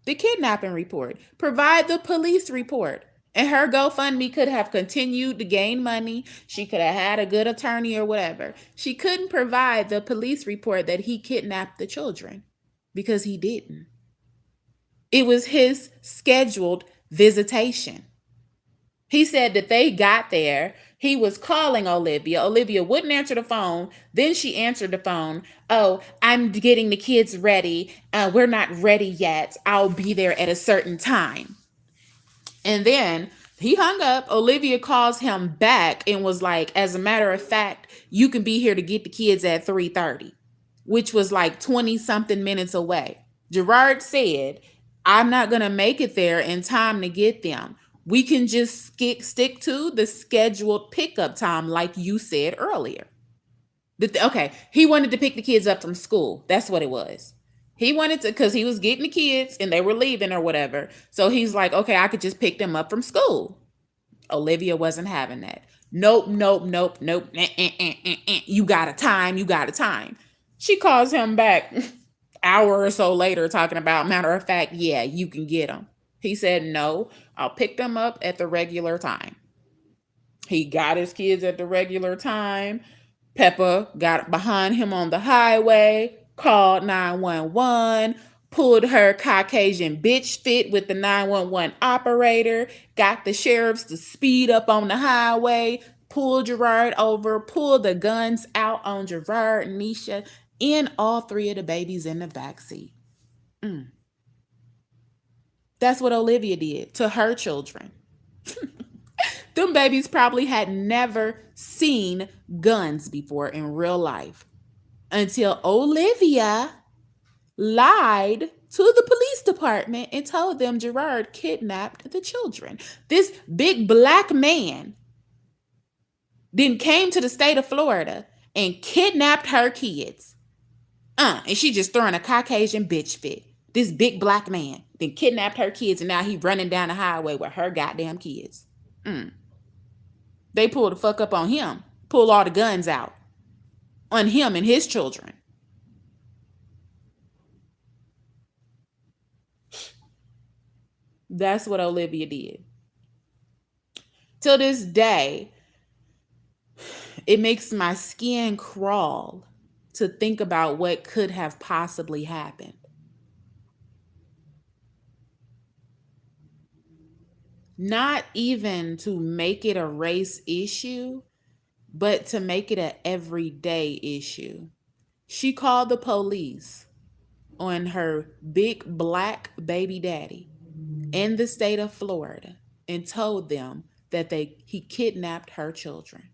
The kidnapping report. Provide the police report. And her GoFundMe could have continued to gain money. She could have had a good attorney or whatever. She couldn't provide the police report that he kidnapped the children because he didn't. It was his scheduled visitation. He said that they got there. He was calling Olivia. Olivia wouldn't answer the phone. Then she answered the phone. Oh, I'm getting the kids ready. We're not ready yet. I'll be there at a certain time. And then he hung up. Olivia calls him back and was like, as a matter of fact, you can be here to get the kids at 3:30, which was like 20 something minutes away. Gerard said, I'm not going to make it there in time to get them. We can just stick to the scheduled pickup time like you said earlier. Okay, he wanted to pick the kids up from school. That's what it was. He wanted to, because he was getting the kids and they were leaving or whatever. So he's like, okay, I could just pick them up from school. Olivia wasn't having that. Nope. You got a time. She calls him back hour or so later talking about, matter of fact, yeah, you can get them. He said, no, I'll pick them up at the regular time. He got his kids at the regular time. Peppa got behind him on the highway, called 911, pulled her Caucasian bitch fit with the 911 operator, got the sheriffs to speed up on the highway, pulled Gerard over, pulled the guns out on Gerard and Nisha, and all three of the babies in the backseat. That's what Olivia did to her children. Them babies probably had never seen guns before in real life until Olivia lied to the police department and told them Gerard kidnapped the children. This big black man then came to the state of Florida and kidnapped her kids. And she just throwing a Caucasian bitch fit. This big black man then kidnapped her kids and now he running down the highway with her goddamn kids. They pulled the fuck up on him. Pull all the guns out on him and his children. That's what Olivia did. Till this day, it makes my skin crawl to think about what could have possibly happened. Not even to make it a race issue, but to make it an everyday issue. She called the police on her big black baby daddy in the state of Florida and told them that he kidnapped her children.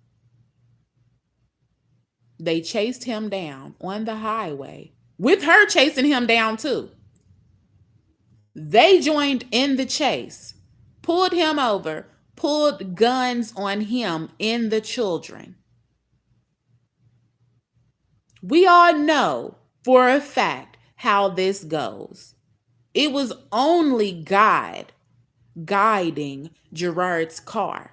They chased him down on the highway with her chasing him down too. They joined in the chase, pulled him over, pulled guns on him and the children. We all know for a fact how this goes. It was only God guiding Gerard's car.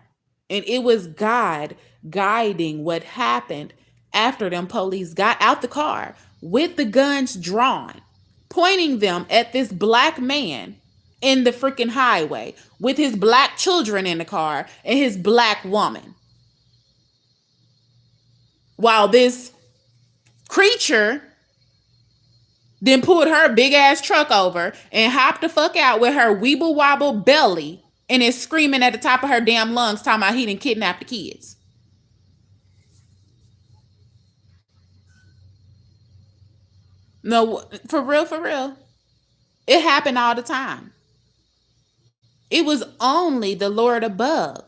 And it was God guiding what happened after them police got out the car with the guns drawn, pointing them at this black man in the freaking highway with his black children in the car and his black woman. While this creature then pulled her big ass truck over and hopped the fuck out with her weeble wobble belly and is screaming at the top of her damn lungs talking about he done kidnapped the kids. No, for real, for real. It happened all the time. It was only the Lord above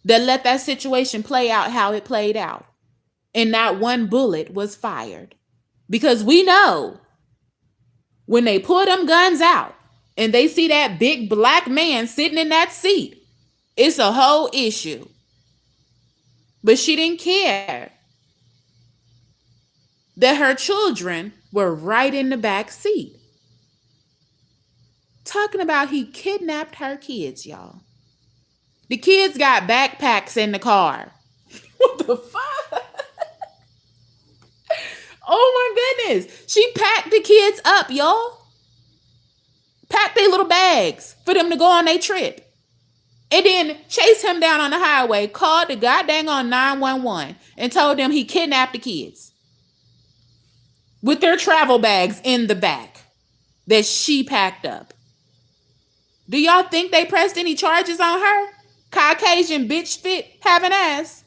that let that situation play out how it played out. And not one bullet was fired. Because we know when they pull them guns out and they see that big black man sitting in that seat, it's a whole issue. But she didn't care that her children were right in the back seat. Talking about he kidnapped her kids, y'all. The kids got backpacks in the car. What the fuck? Oh my goodness. She packed the kids up, y'all. Packed their little bags for them to go on their trip. And then chased him down on the highway, called the goddamn on 911 and told them he kidnapped the kids. With their travel bags in the back that she packed up. Do y'all think they pressed any charges on her? Caucasian bitch fit having ass?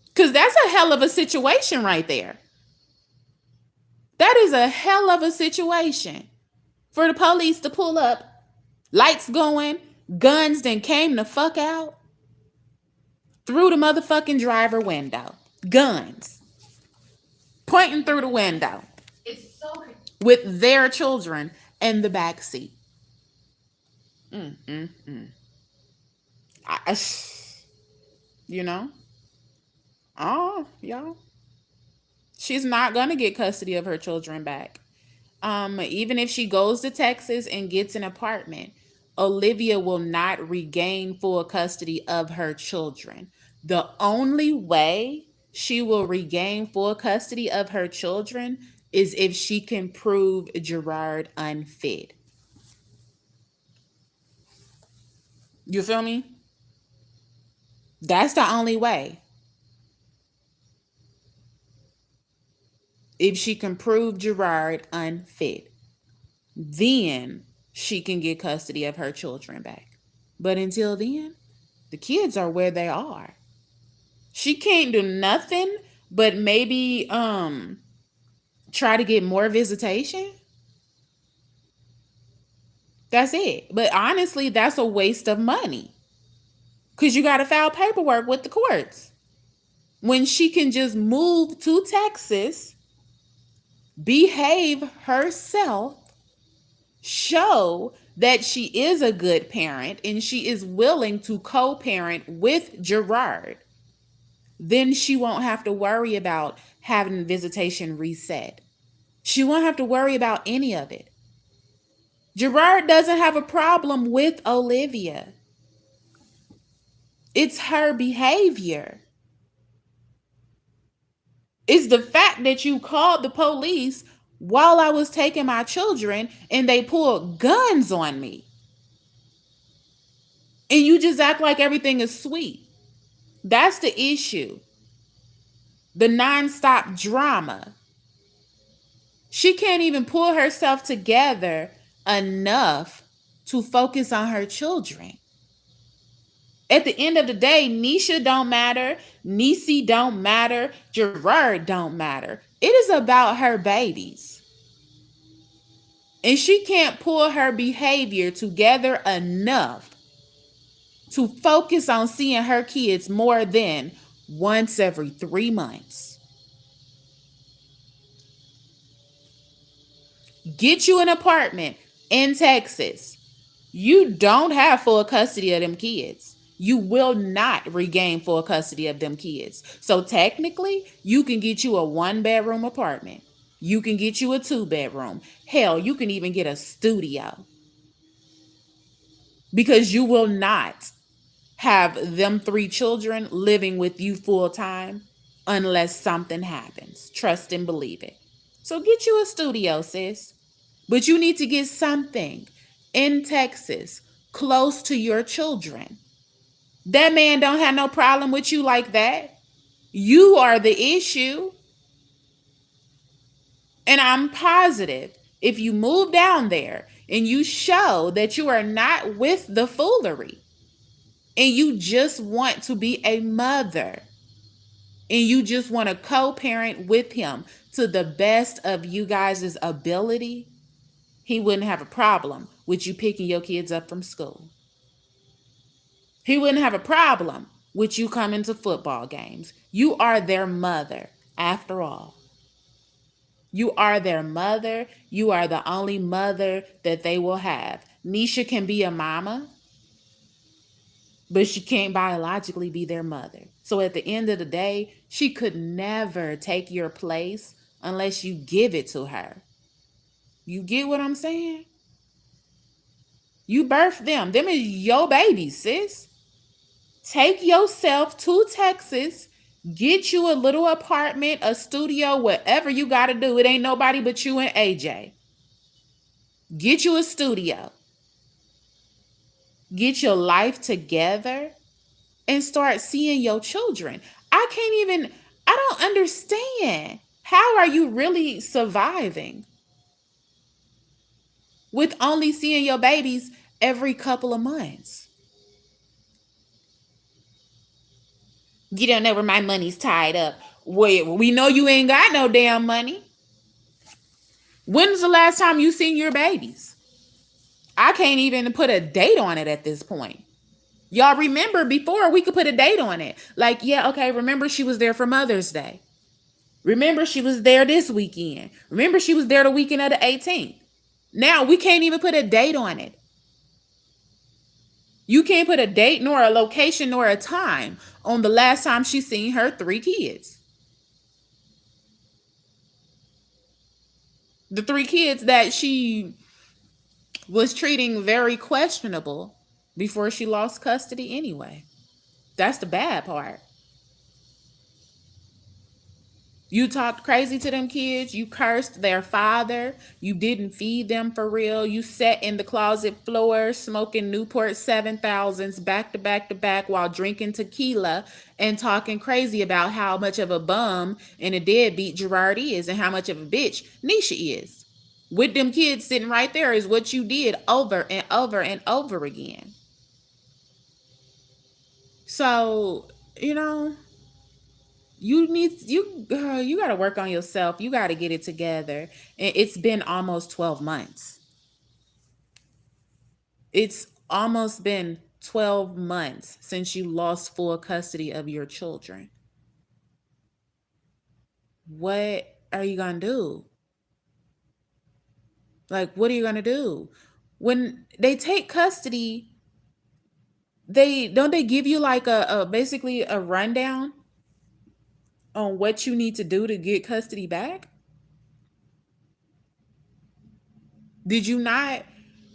Because that's a hell of a situation right there. That is a hell of a situation for the police to pull up, lights going, guns then came the fuck out through the motherfucking driver window. Guns pointing through the window. It's so crazy. With their children in the back seat. You know? Oh, y'all. She's not going to get custody of her children back. Even if she goes to Texas and gets an apartment, Olivia will not regain full custody of her children. The only way she will regain full custody of her children is if she can prove Gerard unfit. You feel me? That's the only way. If she can prove Gerard unfit, then she can get custody of her children back. But until then, the kids are where they are. She can't do nothing but maybe try to get more visitation. That's it. But honestly, that's a waste of money. Because you got to file paperwork with the courts. When she can just move to Texas, behave herself, show that she is a good parent and she is willing to co-parent with Gerard, then she won't have to worry about having visitation reset. She won't have to worry about any of it. Gerard doesn't have a problem with Olivia. It's her behavior. It's the fact that you called the police while I was taking my children and they pulled guns on me. And you just act like everything is sweet. That's the issue. The nonstop drama. She can't even pull herself together enough to focus on her children. At the end of the day, Nisha don't matter, Nisi don't matter, Gerard don't matter. It is about her babies. And she can't pull her behavior together enough to focus on seeing her kids more than once every 3 months. Get you an apartment in Texas. You don't have full custody of them kids. You will not regain full custody of them kids. So technically, you can get you a 1-bedroom apartment. You can get you a 2-bedroom. Hell, you can even get a studio. Because you will not have them 3 children living with you full time unless something happens. Trust and believe it. So get you a studio, sis. But you need to get something in Texas close to your children. That man don't have no problem with you like that. You are the issue. And I'm positive if you move down there and you show that you are not with the foolery and you just want to be a mother and you just want to co-parent with him to the best of you guys' ability, he wouldn't have a problem with you picking your kids up from school. He wouldn't have a problem with you coming to football games. You are their mother, after all. You are their mother. You are the only mother that they will have. Nisha can be a mama, but she can't biologically be their mother. So at the end of the day, she could never take your place unless you give it to her. You get what I'm saying? You birthed them. Them is your babies, sis. Take yourself to Texas. Get you a little apartment, a studio, whatever you got to do. It ain't nobody but you and AJ. Get you a studio. Get your life together and start seeing your children. I don't understand. How are you really surviving with only seeing your babies every couple of months? You don't know where my money's tied up. Wait, we know you ain't got no damn money. When's the last time you seen your babies? I can't even put a date on it at this point. Y'all remember before we could put a date on it. Like, yeah, okay, remember she was there for Mother's Day. Remember she was there this weekend. Remember she was there the weekend of the 18th. Now we can't even put a date on it. You can't put a date nor a location nor a time on the last time she seen her 3 kids. The 3 kids that she was treating very questionable before she lost custody anyway. That's the bad part. You talked crazy to them kids. You cursed their father. You didn't feed them for real. You sat in the closet floor smoking Newport 7000s back to back to back while drinking tequila and talking crazy about how much of a bum and a deadbeat Gerard is and how much of a bitch Nisha is. With them kids sitting right there is what you did over and over and over again. So, you know, you got to work on yourself. You got to get it together. And it's been almost 12 months. It's almost been 12 months since you lost full custody of your children. What are you going to do? Like, what are you going to do? When they take custody, they give you like a basically a rundown on what you need to do to get custody back? Did you not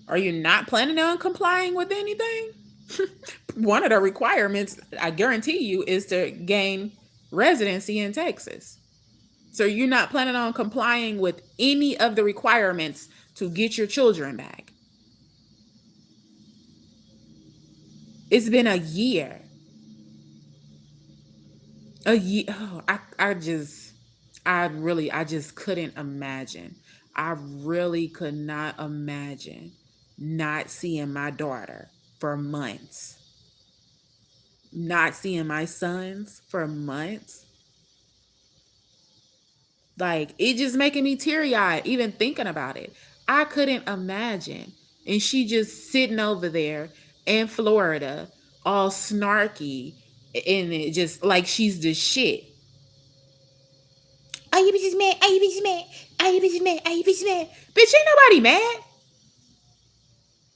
Are you not planning on complying with anything? One of the requirements, I guarantee you, is to gain residency in Texas. So you're not planning on complying with any of the requirements to get your children back. It's been a year. A year. Oh, I just couldn't imagine. I really could not imagine not seeing my daughter for months, not seeing my sons for months. Like, it just making me teary-eyed even thinking about it. I couldn't imagine. And she just sitting over there in Florida, all snarky, and it just like she's the shit. Are you bitches mad? Are you bitches mad? Are you bitches mad? Are you bitches mad? Bitch, ain't nobody mad.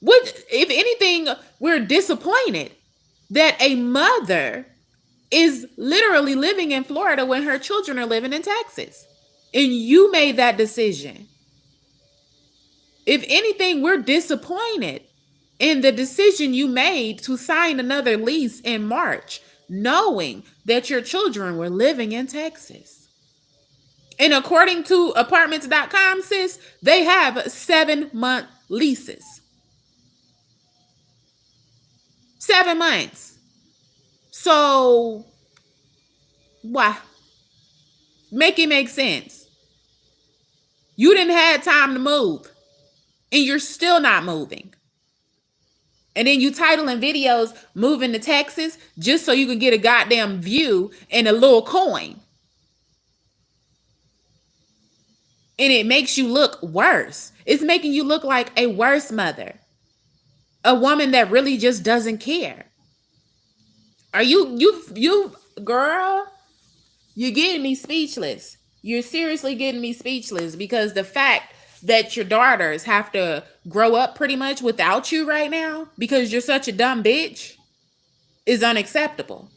What if anything, we're disappointed that a mother is literally living in Florida when her children are living in Texas. And you made that decision. If anything, we're disappointed in the decision you made to sign another lease in March, knowing that your children were living in Texas. And according to apartments.com, sis, they have 7-month leases. 7 months. So, why? Make it make sense. You didn't have time to move, and you're still not moving. And then you titling videos moving to Texas just so you can get a goddamn view and a little coin. And it makes you look worse. It's making you look like a worse mother. A woman that really just doesn't care. Are you girl, you're getting me speechless. You're seriously getting me speechless because the fact that your daughters have to grow up pretty much without you right now because you're such a dumb bitch is unacceptable.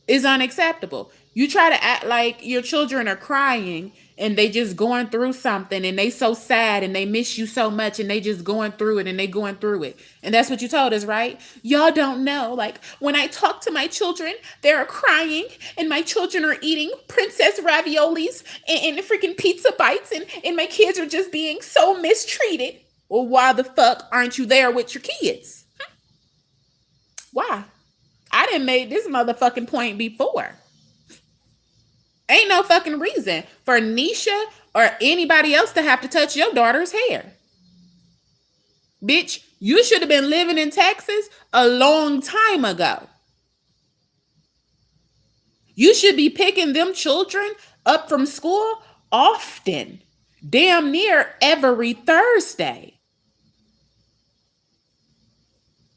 Is unacceptable. You try to act like your children are crying and they just going through something and they so sad and they miss you so much and they just going through it and they going through it. And that's what you told us, right? Y'all don't know. Like when I talk to my children, they're crying and my children are eating princess raviolis and freaking pizza bites and my kids are just being so mistreated. Well, why the fuck aren't you there with your kids? Why? I didn't make this motherfucking point before. Ain't no fucking reason for Nisha or anybody else to have to touch your daughter's hair. Bitch, you should have been living in Texas a long time ago. You should be picking them children up from school often, damn near every Thursday.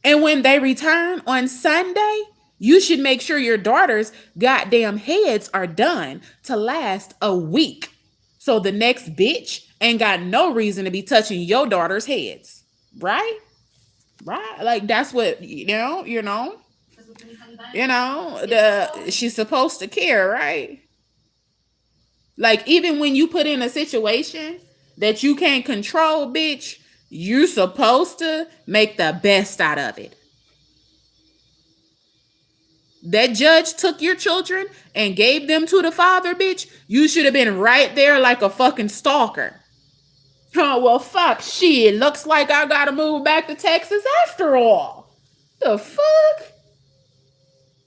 And when they return on Sunday, you should make sure your daughter's goddamn heads are done to last a week. So the next bitch ain't got no reason to be touching your daughter's heads. Right? Right? Like that's what she's supposed to care, right? Like even when you put in a situation that you can't control, bitch, you're supposed to make the best out of it. That judge took your children and gave them to the father, bitch. You should have been right there like a fucking stalker. Oh, well, fuck, shit. Looks like I gotta move back to Texas after all. The fuck?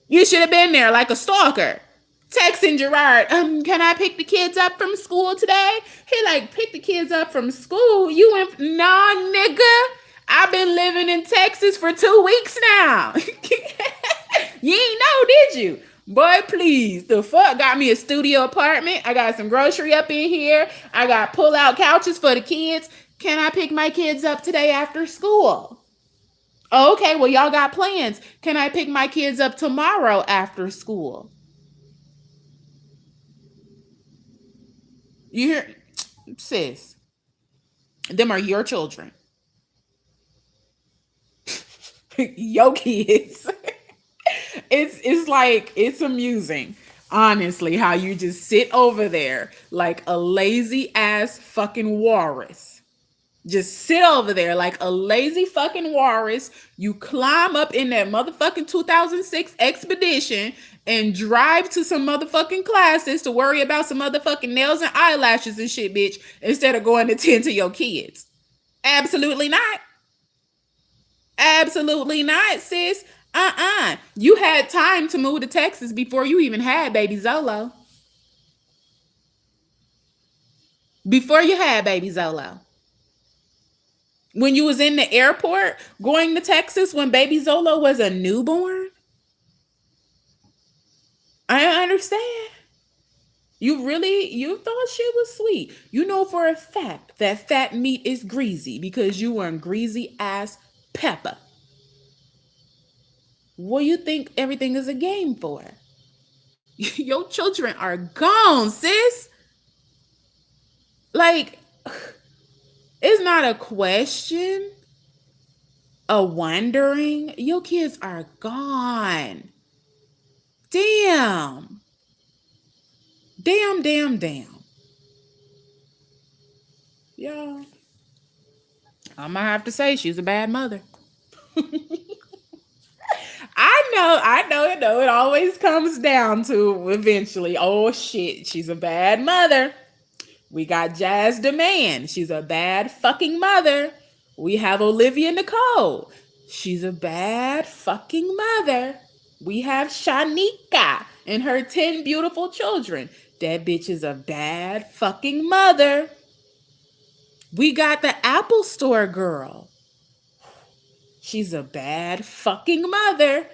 You should have been there like a stalker. Texting Gerard, can I pick the kids up from school today? He like, pick the kids up from school? You went, nah, nigga. I've been living in Texas for 2 weeks now. You ain't know, did you? Boy, please. The fuck? Got me a studio apartment. I got some grocery up in here. I got pull-out couches for the kids. Can I pick my kids up today after school? Oh, okay, well, y'all got plans. Can I pick my kids up tomorrow after school? You hear? Sis, them are your children. Your kids. It's like it's amusing, honestly, how you just sit over there like a lazy ass fucking walrus. Just sit over there like a lazy fucking walrus. You climb up in that motherfucking 2006 expedition and drive to some motherfucking classes to worry about some motherfucking nails and eyelashes and shit, bitch, instead of going to tend to your kids. Absolutely not. Absolutely not, sis. You had time to move to Texas before you even had baby Zolo. Before you had baby Zolo. When you was in the airport going to Texas when baby Zolo was a newborn. I understand. You thought she was sweet. You know for a fact that fat meat is greasy because you were a greasy ass pepper. What do you think everything is a game for? Your children are gone, sis. Like, it's not a question, a wondering. Your kids are gone. Damn. Damn, damn, damn. Yeah. I might have to say she's a bad mother. I I know. It always comes down to eventually. Oh shit, she's a bad mother. We got Jazz Demand. She's a bad fucking mother. We have Olivia Nicole. She's a bad fucking mother. We have Shanika and her 10 beautiful children. That bitch is a bad fucking mother. We got the Apple Store girl. She's a bad fucking mother.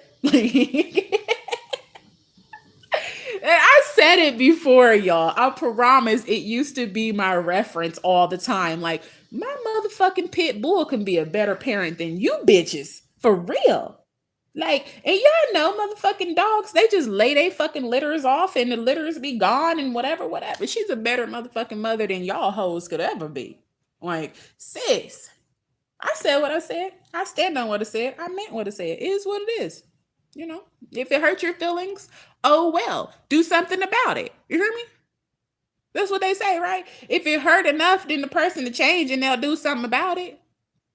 I said it before, y'all. I promise it used to be my reference all the time. Like, my motherfucking pit bull can be a better parent than you bitches. For real. Like, and y'all know motherfucking dogs, they just lay they fucking litters off and the litters be gone and whatever, whatever. She's a better motherfucking mother than y'all hoes could ever be. Like, sis, I said what I said. I stand on what I said. I meant what I said. It is what it is. You know, if it hurt your feelings, oh well, do something about it. You hear me? That's what they say, right? If it hurt enough, then the person to change and they'll do something about it.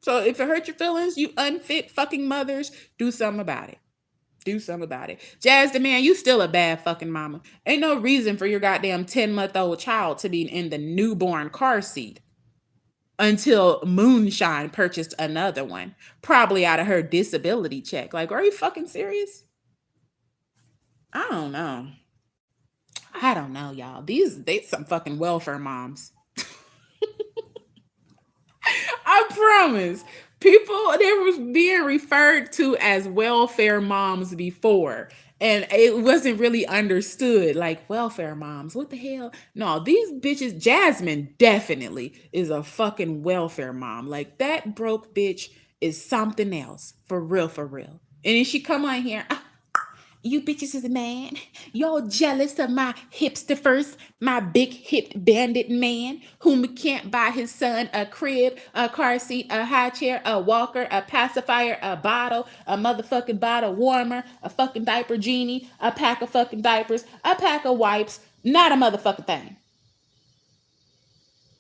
So if it hurt your feelings, you unfit fucking mothers, do something about it. Do something about it. Jazz the man, you still a bad fucking mama. Ain't no reason for your goddamn 10-month-old child to be in the newborn car seat until Moonshine purchased another one, probably out of her disability check. Like, are you fucking serious? I don't know. I don't know, y'all. They some fucking welfare moms. I promise. People, they was being referred to as welfare moms before. And it wasn't really understood. Like, welfare moms, what the hell? No, these bitches, Jasmine definitely is a fucking welfare mom. Like, that broke bitch is something else. For real, for real. And then she come on here, you bitches is a man. Y'all jealous of my hipster my big hip bandit man whom can't buy his son a crib, a car seat, a high chair, a walker, a pacifier, a bottle, a motherfucking bottle warmer, a fucking diaper genie, a pack of fucking diapers, a pack of wipes. Not a motherfucking thing.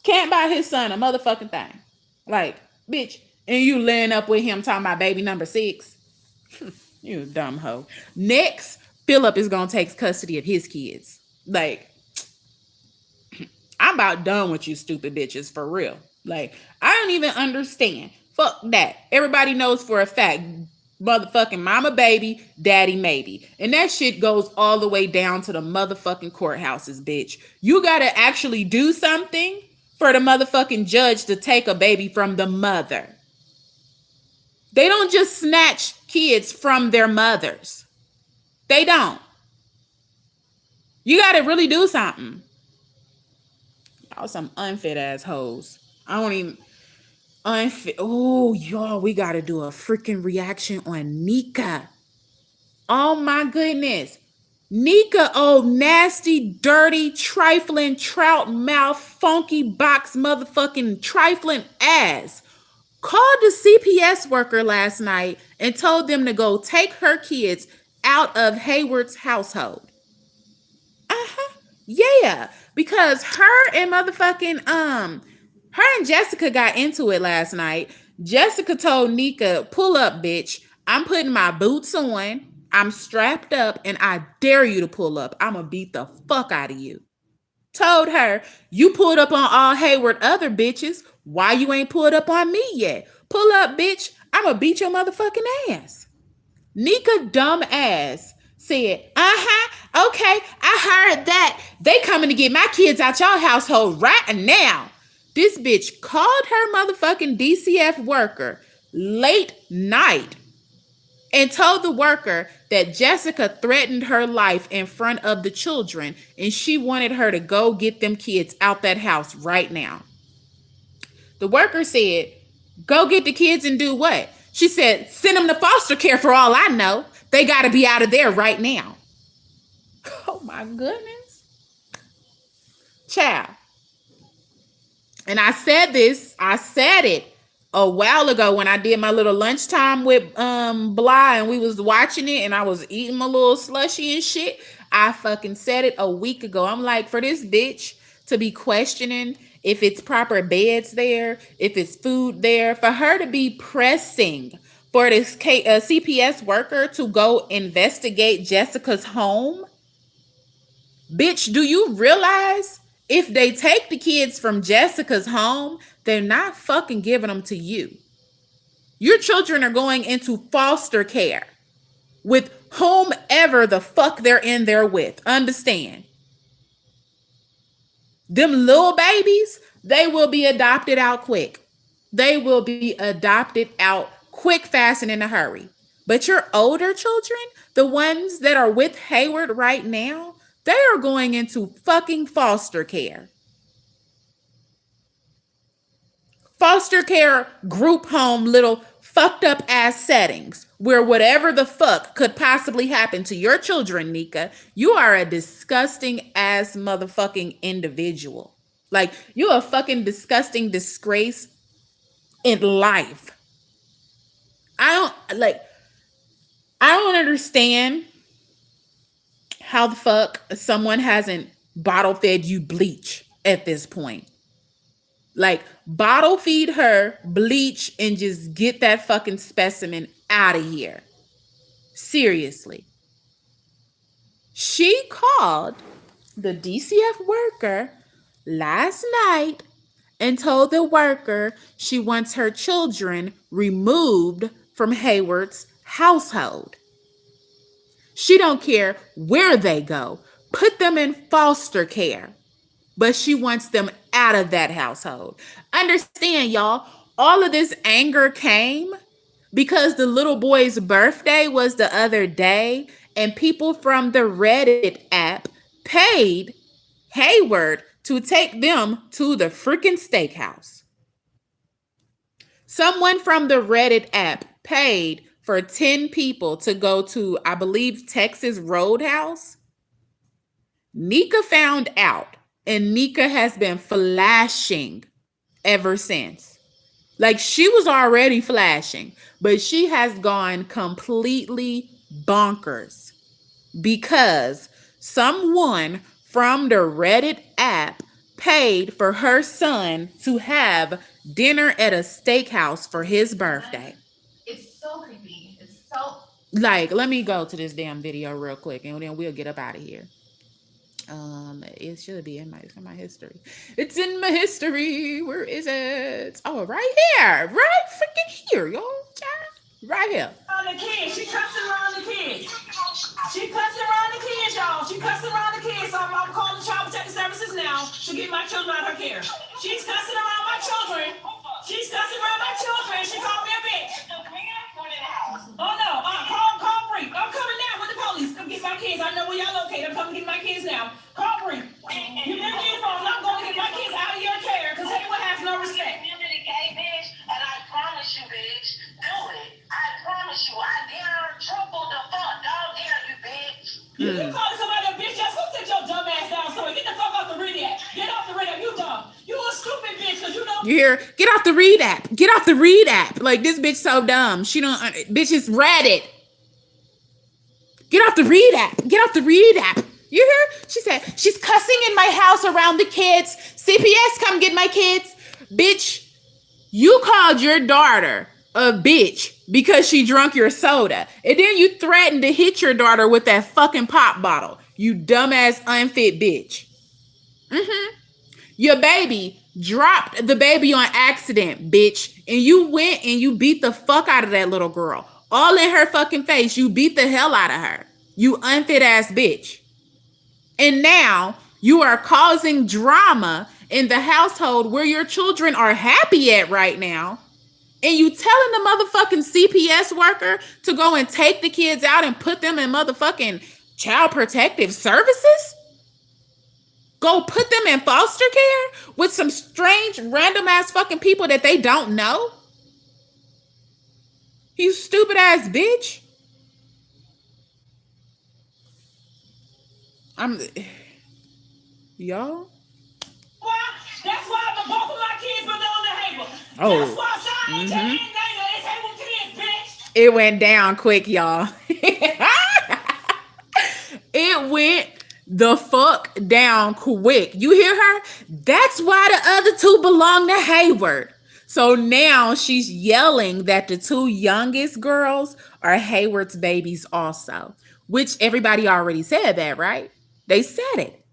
Can't buy his son a motherfucking thing. Like, bitch, and you laying up with him talking about baby number 6. You dumb hoe. Next, Philip is gonna take custody of his kids. Like, I'm about done with you stupid bitches for real. Like, I don't even understand. Fuck that. Everybody knows for a fact, motherfucking mama baby, daddy maybe. And that shit goes all the way down to the motherfucking courthouses, bitch. You gotta actually do something for the motherfucking judge to take a baby from the mother. They don't just snatch kids from their mothers. They don't. You gotta really do something. Y'all some unfit assholes. I don't even unfit. Oh, y'all, we gotta do a freaking reaction on Nika. Oh my goodness. Nika, oh nasty, dirty, trifling, trout mouth, funky box motherfucking trifling ass called the C.P.S. worker last night and told them to go take her kids out of Hayward's household. Yeah, because her and motherfucking her and Jessica got into it last night. Jessica told Nika, "Pull up, bitch. I'm putting my boots on. I'm strapped up and I dare you to pull up. I'm gonna beat the fuck out of you." Told her, "You pulled up on all Hayward other bitches. Why you ain't pulled up on me yet? Pull up, bitch. I'm gonna beat your motherfucking ass." Nika dumb ass said, okay, I heard that. They coming to get my kids out your household right now. This bitch called her motherfucking DCF worker late night and told the worker that Jessica threatened her life in front of the children and she wanted her to go get them kids out that house right now. The worker said, "Go get the kids and do what?" She said, "Send them to foster care for all I know. They got to be out of there right now." Oh my goodness. Child. And I said it a while ago when I did my little lunchtime with Blah and we was watching it and I was eating my little slushy and shit. I fucking said it a week ago. I'm like, for this bitch to be questioning if it's proper beds there, if it's food there, for her to be pressing for this CPS worker to go investigate Jessica's home? Bitch, do you realize if they take the kids from Jessica's home, they're not fucking giving them to you. Your children are going into foster care with whomever the fuck they're in there with. Understand? Them little babies, they will be adopted out quick. They will be adopted out quick, fast, and in a hurry. But your older children, the ones that are with Hayward right now, they are going into fucking foster care. Foster care, group home, little fucked up ass settings where whatever the fuck could possibly happen to your children, Nika, you are a disgusting ass motherfucking individual. Like, you a fucking disgusting disgrace in life. I don't understand how the fuck someone hasn't bottle fed you bleach at this point. Like, bottle feed her bleach and just get that fucking specimen out of here. Seriously. She called the DCF worker last night and told the worker she wants her children removed from Hayward's household. She don't care where they go. Put them in foster care. But she wants them out of that household. Understand, y'all, all of this anger came because the little boy's birthday was the other day, and people from the Reddit app paid Hayward to take them to the freaking steakhouse. Someone from the Reddit app paid for 10 people to go to, I believe, Texas Roadhouse. Nika found out, and Nika has been flashing ever since. Like, she was already flashing, but she has gone completely bonkers because someone from the Reddit app paid for her son to have dinner at a steakhouse for his birthday. It's so creepy. It's so. Like, let me go to this damn video real quick and then we'll get up out of here. It should be in my history. It's in my history. Where is it? Oh, right here. Right freaking here, y'all. Right here. On the kids. She cussing around the kids. She cussing around the kids, y'all. She cussing around the kids. So I'm calling Child Protective Services now to get my children out of her care. She's cussing around my children. She's cussing around my children. She called me a bitch. Oh no, call Bree. I'm coming now with the police. Come get my kids. I know where y'all located. I'm coming to get my kids now. Call Bree. You never get phone. I'm going to get my kids out of your care because Hayward has no respect. And I promise you, bitch, do it. I promise you. I dare her triple the fuck. Dog dare you, bitch. You calling somebody a bitch? Just go sit your dumb ass down somewhere. Get the fuck off the Read app. Get off the Read app. You dumb. You a stupid bitch because you know. You hear? Get off the Read app. Get off the Read app. Like, this bitch so dumb. She don't. Bitch is Reddit. Get off the Read app. Get off the Read app. You hear? She said, she's cussing in my house around the kids. C.P.S, come get my kids. Bitch, you called your daughter a bitch because she drunk your soda. And then you threatened to hit your daughter with that fucking pop bottle. You dumbass, unfit bitch. Your baby dropped the baby on accident, bitch. And you went and you beat the fuck out of that little girl. All in her fucking face. You beat the hell out of her. You unfit ass bitch. And now you are causing drama in the household where your children are happy at right now. And you telling the motherfucking C.P.S worker to go and take the kids out and put them in motherfucking child protective services? Go put them in foster care with some strange random ass fucking people that they don't know? You stupid ass bitch. Y'all? That's why both of my kids belong to Hayward. Oh. That's why Sean and Dana is Hayward kids, bitch. It went down quick, y'all. It went the fuck down quick. You hear her? That's why the other two belong to Hayward. So now she's yelling that the two youngest girls are Hayward's babies also, which everybody already said that, right? They said it.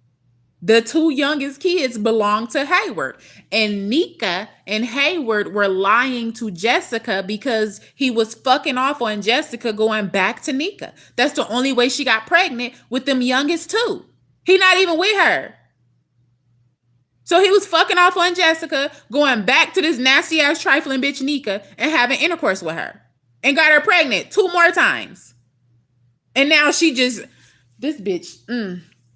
The two youngest kids belong to Hayward. And Nika and Hayward were lying to Jessica because he was fucking off on Jessica going back to Nika. That's the only way she got pregnant with them youngest two. He not even with her. So he was fucking off on Jessica, going back to this nasty ass trifling bitch Nika and having intercourse with her. And got her pregnant 2 more times. And now she just, this bitch,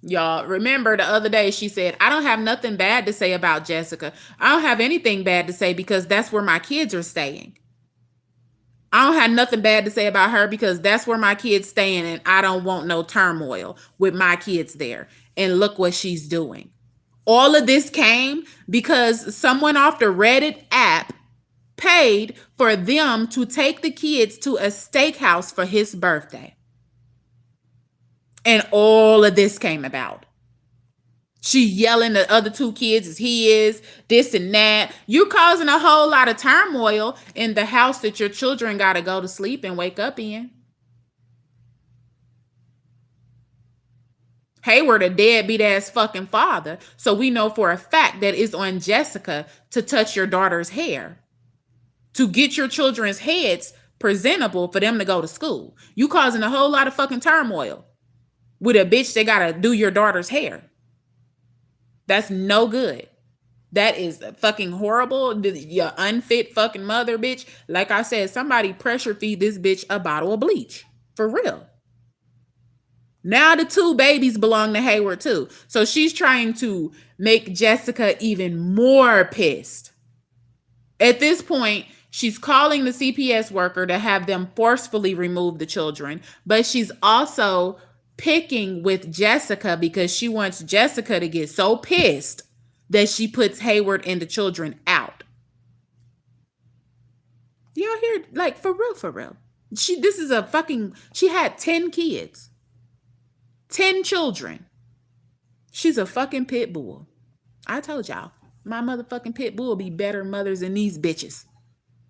y'all, remember the other day she said, I don't have nothing bad to say about Jessica. I don't have anything bad to say because that's where my kids are staying. I don't have nothing bad to say about her because that's where my kids staying and I don't want no turmoil with my kids there. And look what she's doing. All of this came because someone off the Reddit app paid for them to take the kids to a steakhouse for his birthday. And all of this came about. She yelling at the other two kids as he is, this and that. You're causing a whole lot of turmoil in the house that your children got to go to sleep and wake up in. Hayward a deadbeat ass fucking father. So we know for a fact that it's on Jessica to touch your daughter's hair. To get your children's heads presentable for them to go to school. You causing a whole lot of fucking turmoil with a bitch that gotta do your daughter's hair. That's no good. That is fucking horrible. Your unfit fucking mother, bitch. Like I said, somebody pressure feed this bitch a bottle of bleach. For real. Now the two babies belong to Hayward too. So she's trying to make Jessica even more pissed. At this point, she's calling the C.P.S. worker to have them forcefully remove the children, but she's also picking with Jessica because she wants Jessica to get so pissed that she puts Hayward and the children out. Y'all hear, like, for real, for real. She had 10 kids. 10 children. She's a fucking pit bull. I told y'all, my motherfucking pit bull be better mothers than these bitches.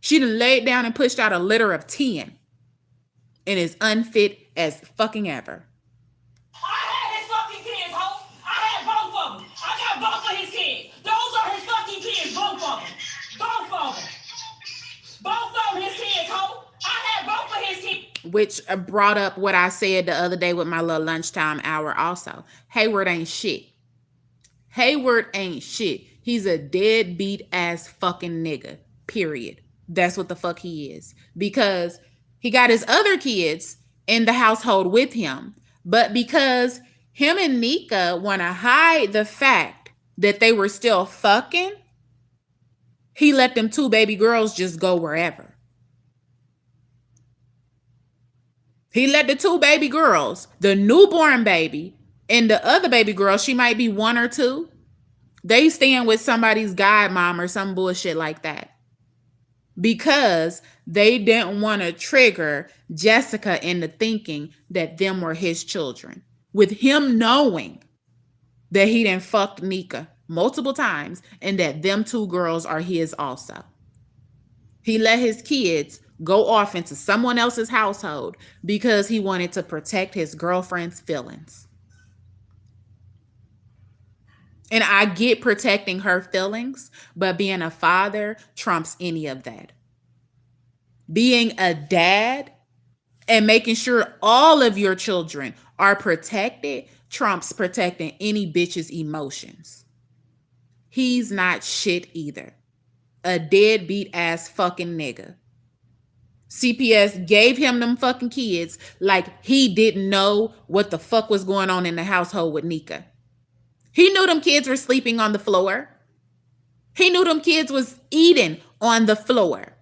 She done laid down and pushed out a litter of 10 and is unfit as fucking ever. I had his fucking kids, ho. I had both of them. I got both of his kids. Those are his fucking kids, both of them. Both of them. Both of his kids, ho. I had both of his kids. Which brought up what I said the other day with my little lunchtime hour also. Hayward ain't shit. Hayward ain't shit. He's a deadbeat ass fucking nigga. Period. That's what the fuck he is. Because he got his other kids in the household with him. But because him and Nika want to hide the fact that they were still fucking, he let them two baby girls just go wherever. He let the two baby girls, the newborn baby, and the other baby girl, she might be 1 or 2, they staying with somebody's godmom or some bullshit like that. Because they didn't want to trigger Jessica into thinking that them were his children. With him knowing that he done fucked Nika multiple times and that them two girls are his also. He let his kids go off into someone else's household because he wanted to protect his girlfriend's feelings. And I get protecting her feelings, but being a father trumps any of that. Being a dad and making sure all of your children are protected trumps protecting any bitch's emotions. He's not shit either. A deadbeat ass fucking nigga. C.P.S. gave him them fucking kids like he didn't know what the fuck was going on in the household with Nika. He knew them kids were sleeping on the floor. He knew them kids was eating on the floor.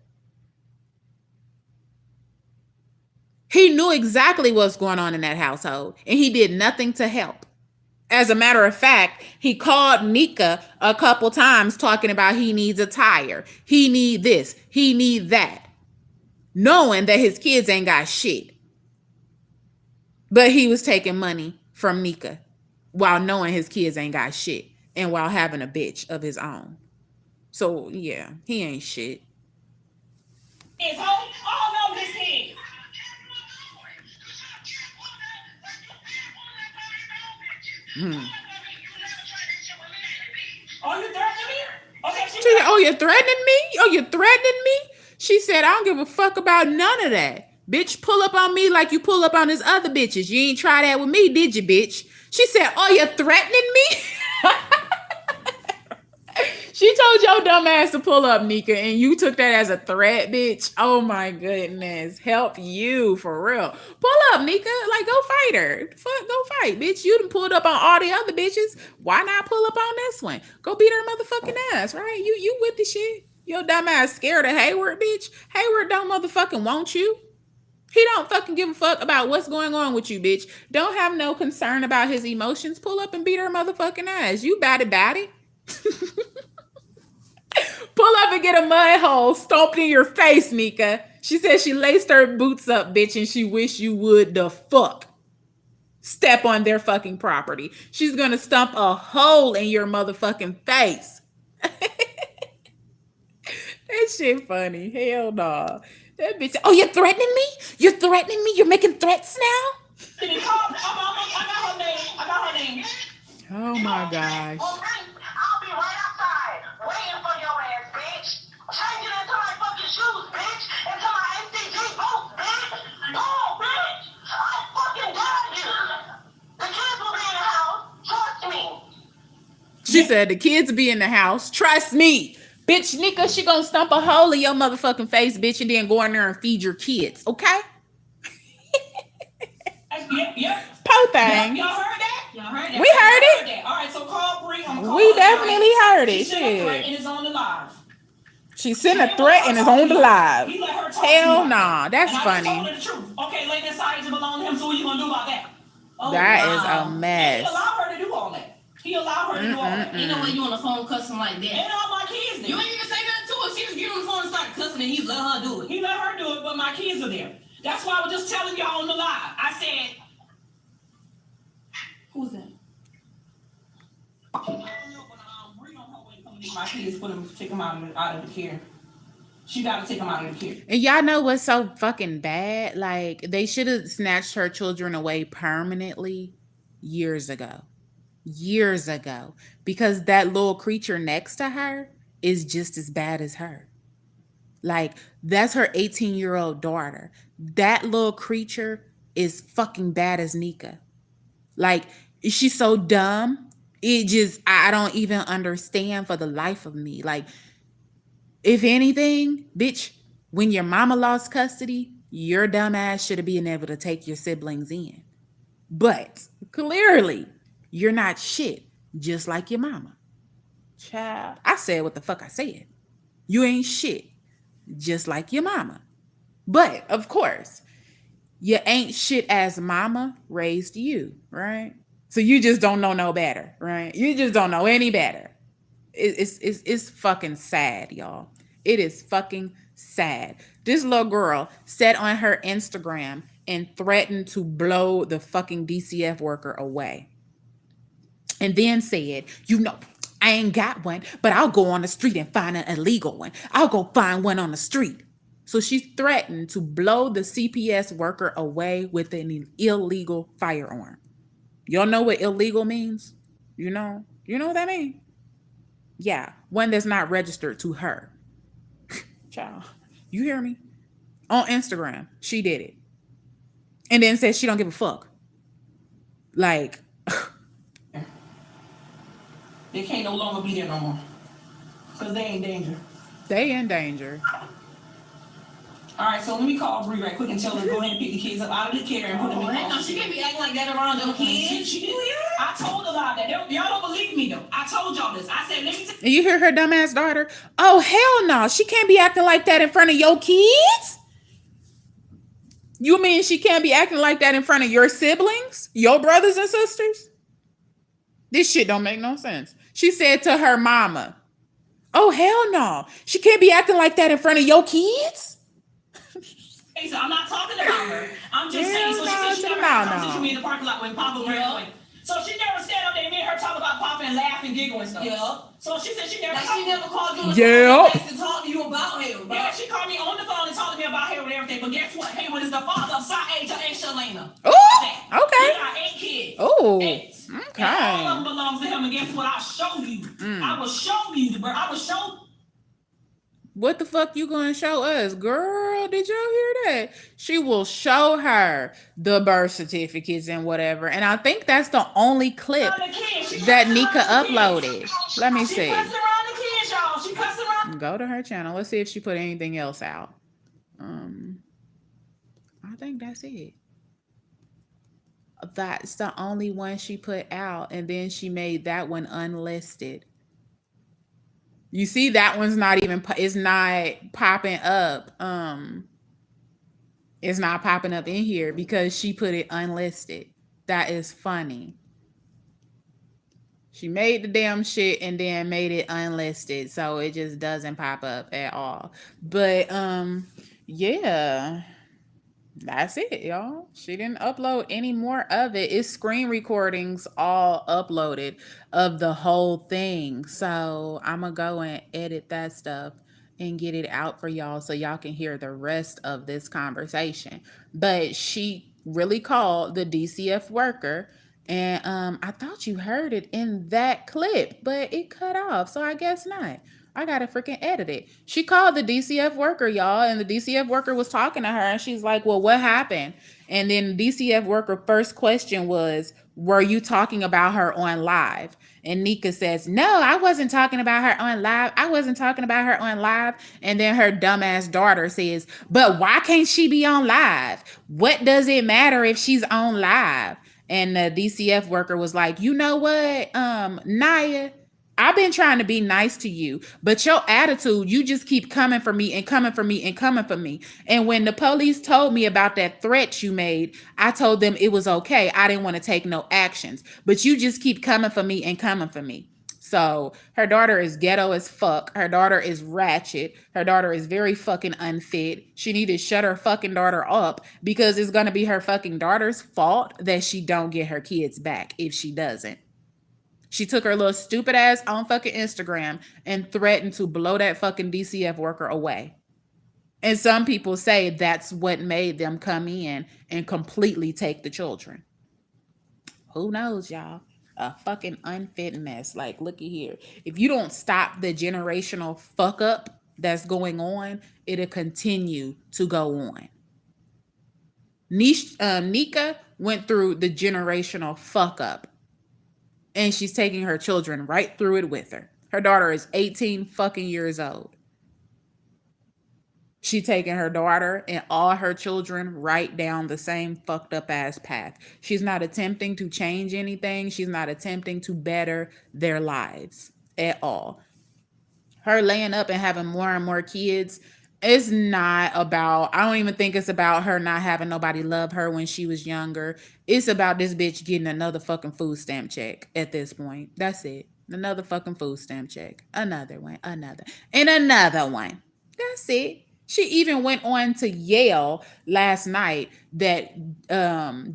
He knew exactly what's going on in that household, and he did nothing to help. As a matter of fact, he called Nika a couple times talking about he needs a tire. He need this. He need that. Knowing that his kids ain't got shit. But he was taking money from Nika while knowing his kids ain't got shit and while having a bitch of his own. So yeah, he ain't shit. Kids, hoe. All of his kids. Hmm. Are you threatening me? Okay, she She said, "Oh, said, you're threatening me? Oh, you're threatening me?" She said, "I don't give a fuck about none of that. Bitch, pull up on me like you pull up on his other bitches. You ain't try that with me, did you, bitch?" She said, "Oh, you're threatening me?" She told your dumb ass to pull up, Nika, and you took that as a threat, bitch. Oh my goodness. Help you for real. Pull up, Nika. Like, go fight her. Fuck, go fight, bitch. You done pulled up on all the other bitches. Why not pull up on this one? Go beat her motherfucking ass, right? You with the shit. Your dumb ass scared of Hayward, bitch. Hayward don't motherfucking want you. He don't fucking give a fuck about what's going on with you, bitch. Don't have no concern about his emotions. Pull up and beat her motherfucking ass. You batty. Pull up and get a mud hole stomped in your face, Nika. She said she laced her boots up, bitch, and she wish you would the fuck step on their fucking property. She's gonna stump a hole in your motherfucking face. That shit funny. Hell no. That bitch. Oh, you're threatening me? You're threatening me? You're making threats now? did he call? I got her name. I got her name. Oh my gosh. Well, I'll be right outside waiting for your ass, bitch. Changing into my fucking shoes, bitch. Into my MCG boots, bitch. No, bitch. I fucking dare you. The kids will be in the house. Trust me. She said the kids be in the house. Trust me. Bitch, Nika, she gonna stump a hole in your motherfucking face, bitch, and then go in there and feed your kids, okay? Yep. Po thing. Y'all heard that? Y'all heard that? We heard it. That. All right, so call Bree. I'm gonna call We her definitely tonight. heard it. She sent a threat Shit. and it's on the live. She sent a threat and is on the live. He let her talk Hell to nah. That's and I funny. just told her the truth. Okay, lady, inside to belong to him, so what you gonna do about that? Oh, That wow. is a And he mess. allowed her to do all that. He allowed her to do all that. Ain't no way you on the phone cussing like that. And all my kids there. You ain't even say nothing to her. She just get on the phone and start cussing and he let her do it. He let her do it, but my kids are there. That's why I was just telling y'all on the live. I said, Who's that? I don't know, but Bree on her way to come get my kids, take them out of the care. She got to take them out of the care. And y'all know what's so fucking bad? Like, they should have snatched her children away permanently years ago. Years ago. Because that little creature next to her is just as bad as her. Like, that's her 18-year-old daughter. That little creature is fucking bad as Nika. Like, she's so dumb. It just, I don't even understand for the life of me. Like, if anything, bitch, when your mama lost custody, your dumb ass should have been able to take your siblings in. But clearly, you're not shit, just like your mama. Child, I said what the fuck I said. You ain't shit, just like your mama. But of course, you ain't shit as mama raised you, right? So you just don't know no better, right? You just don't know any better. It's fucking sad, y'all. It is fucking sad. This little girl sat on her Instagram and threatened to blow the fucking DCF worker away. And then said, I ain't got one, but I'll go on the street and find an illegal one. I'll go find one on the street. So she threatened to blow the C.P.S. worker away with an illegal firearm. Y'all know what illegal means? You know what that means? Yeah, one that's not registered to her. Child, you hear me? On Instagram, she did it. And then said she don't give a fuck. Like, They can't no longer be there no more. Because they in danger. they in danger. All right, so let me call Bree right quick and tell her to go ahead and pick the kids up out of the care and put them in the No, she can't be acting like that around them kids. She did. I told her about that. Y'all don't believe me though. I told y'all this. I said, let me tell And you hear her dumbass daughter? Oh, hell no. She can't be acting like that in front of your kids? You mean she can't be acting like that in front of your siblings? Your brothers and sisters? This shit don't make no sense. She said to her mama, oh, hell no. She can't be acting like that in front of your kids? So I'm not talking about her. I'm just saying. So she said she never no. conversation with me in the parking lot when Papa ran away. So she never stand up there and made her talk about Papa and laugh and giggle and stuff. Yeah. So she said she never Like, she never called you on the Yeah. phone to talk to you about Hayward. Yeah, she called me on the phone and talked to me about Hayward and everything. But guess what? Hayward is the father of Sa'Aja and Shalana. Oh, He okay. got 8 kids. Oh, 8. okay. And all of them belongs to him. And guess what? I'll show you. I will show you the birth. I will show. What the fuck you gonna show us? Girl, did y'all hear that? She will show her the birth certificates and whatever. And I think that's the only clip that Nika uploaded. Let me see. She cussing around the kids, y'all. She cussing around. Go to her channel. Let's see if she put anything else out. I think that's it. That's the only one she put out, and then she made that one unlisted. You see, that one's not even, it's not popping up. It's not popping up in here because she put it unlisted. That is funny. She made the damn shit and then made it unlisted, so it just doesn't pop up at all. But yeah. That's it, y'all. She didn't upload any more of it. It's screen recordings all uploaded of the whole thing. So I'm going to go and edit that stuff and get it out for y'all so y'all can hear the rest of this conversation. But she really called the DCF worker. And I thought you heard it in that clip, but it cut off. So I guess not. I gotta freaking edit it. She called the DCF worker, y'all, and the DCF worker was talking to her, and she's like, well, what happened? And then the DCF worker first question was, were you talking about her on live? And Nika says, no, I wasn't talking about her on live. I wasn't talking about her on live. And then her dumbass daughter says, but why can't she be on live? What does it matter if she's on live? And the DCF worker was like, you know what, Naya, I've been trying to be nice to you, but your attitude, you just keep coming for me and coming for me and coming for me. And when the police told me about that threat you made, I told them it was okay. I didn't want to take no actions, but you just keep coming for me and coming for me. So her daughter is ghetto as fuck. Her daughter is ratchet. Her daughter is very fucking unfit. She need to shut her fucking daughter up because it's going to be her fucking daughter's fault that she don't get her kids back if she doesn't. She took her little stupid ass on fucking Instagram and threatened to blow that fucking DCF worker away. And some people say that's what made them come in and completely take the children. Who knows, y'all? A fucking unfit mess. Like, looky here. If you don't stop the generational fuck up that's going on, it'll continue to go on. Nika went through the generational fuck up. And she's taking her children right through it with her. Her daughter is 18 fucking years old. She taking her daughter and all her children right down the same fucked up ass path. She's not attempting to change anything. She's not attempting to better their lives at all. Her laying up and having more and more kids, it's not about, I don't even think it's about her not having nobody love her when she was younger. It's about this bitch getting another fucking food stamp check at this point. That's it. Another fucking food stamp check. Another one. Another. And another one. That's it. She even went on to Yale last night that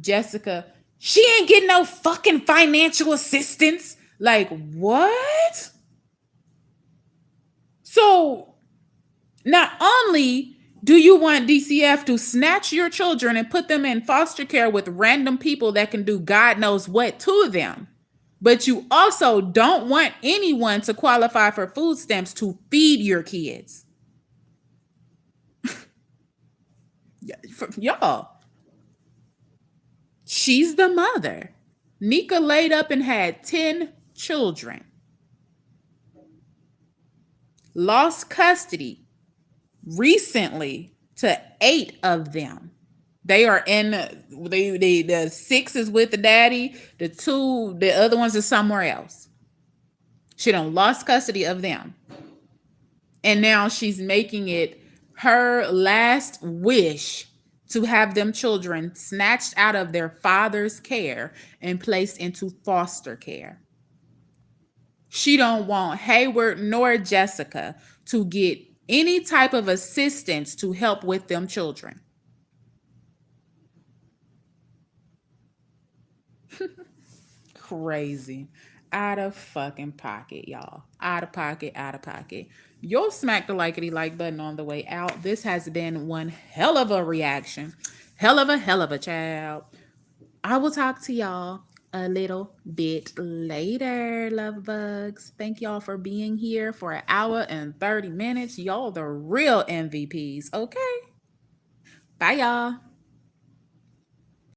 Jessica, she ain't getting no fucking financial assistance. Like, what? So not only do you want DCF to snatch your children and put them in foster care with random people that can do God knows what to them, but you also don't want anyone to qualify for food stamps to feed your kids. Y'all, she's the mother. Nika laid up and had 10 children. Lost custody recently to 8 of them. They are in the 6 is with the daddy, the other ones are somewhere else. She done lost custody of them. And now she's making it her last wish to have them children snatched out of their father's care and placed into foster care. She don't want Hayward nor Jessica to get any type of assistance to help with them children. Crazy. Out of fucking pocket, y'all. Out of pocket, out of pocket. You'll smack the likety like button on the way out. This has been one hell of a reaction. Hell of a child. I will talk to y'all a little bit later, love bugs. Thank y'all for being here for an hour and 30 minutes. Y'all the real MVPs, okay? Bye, y'all.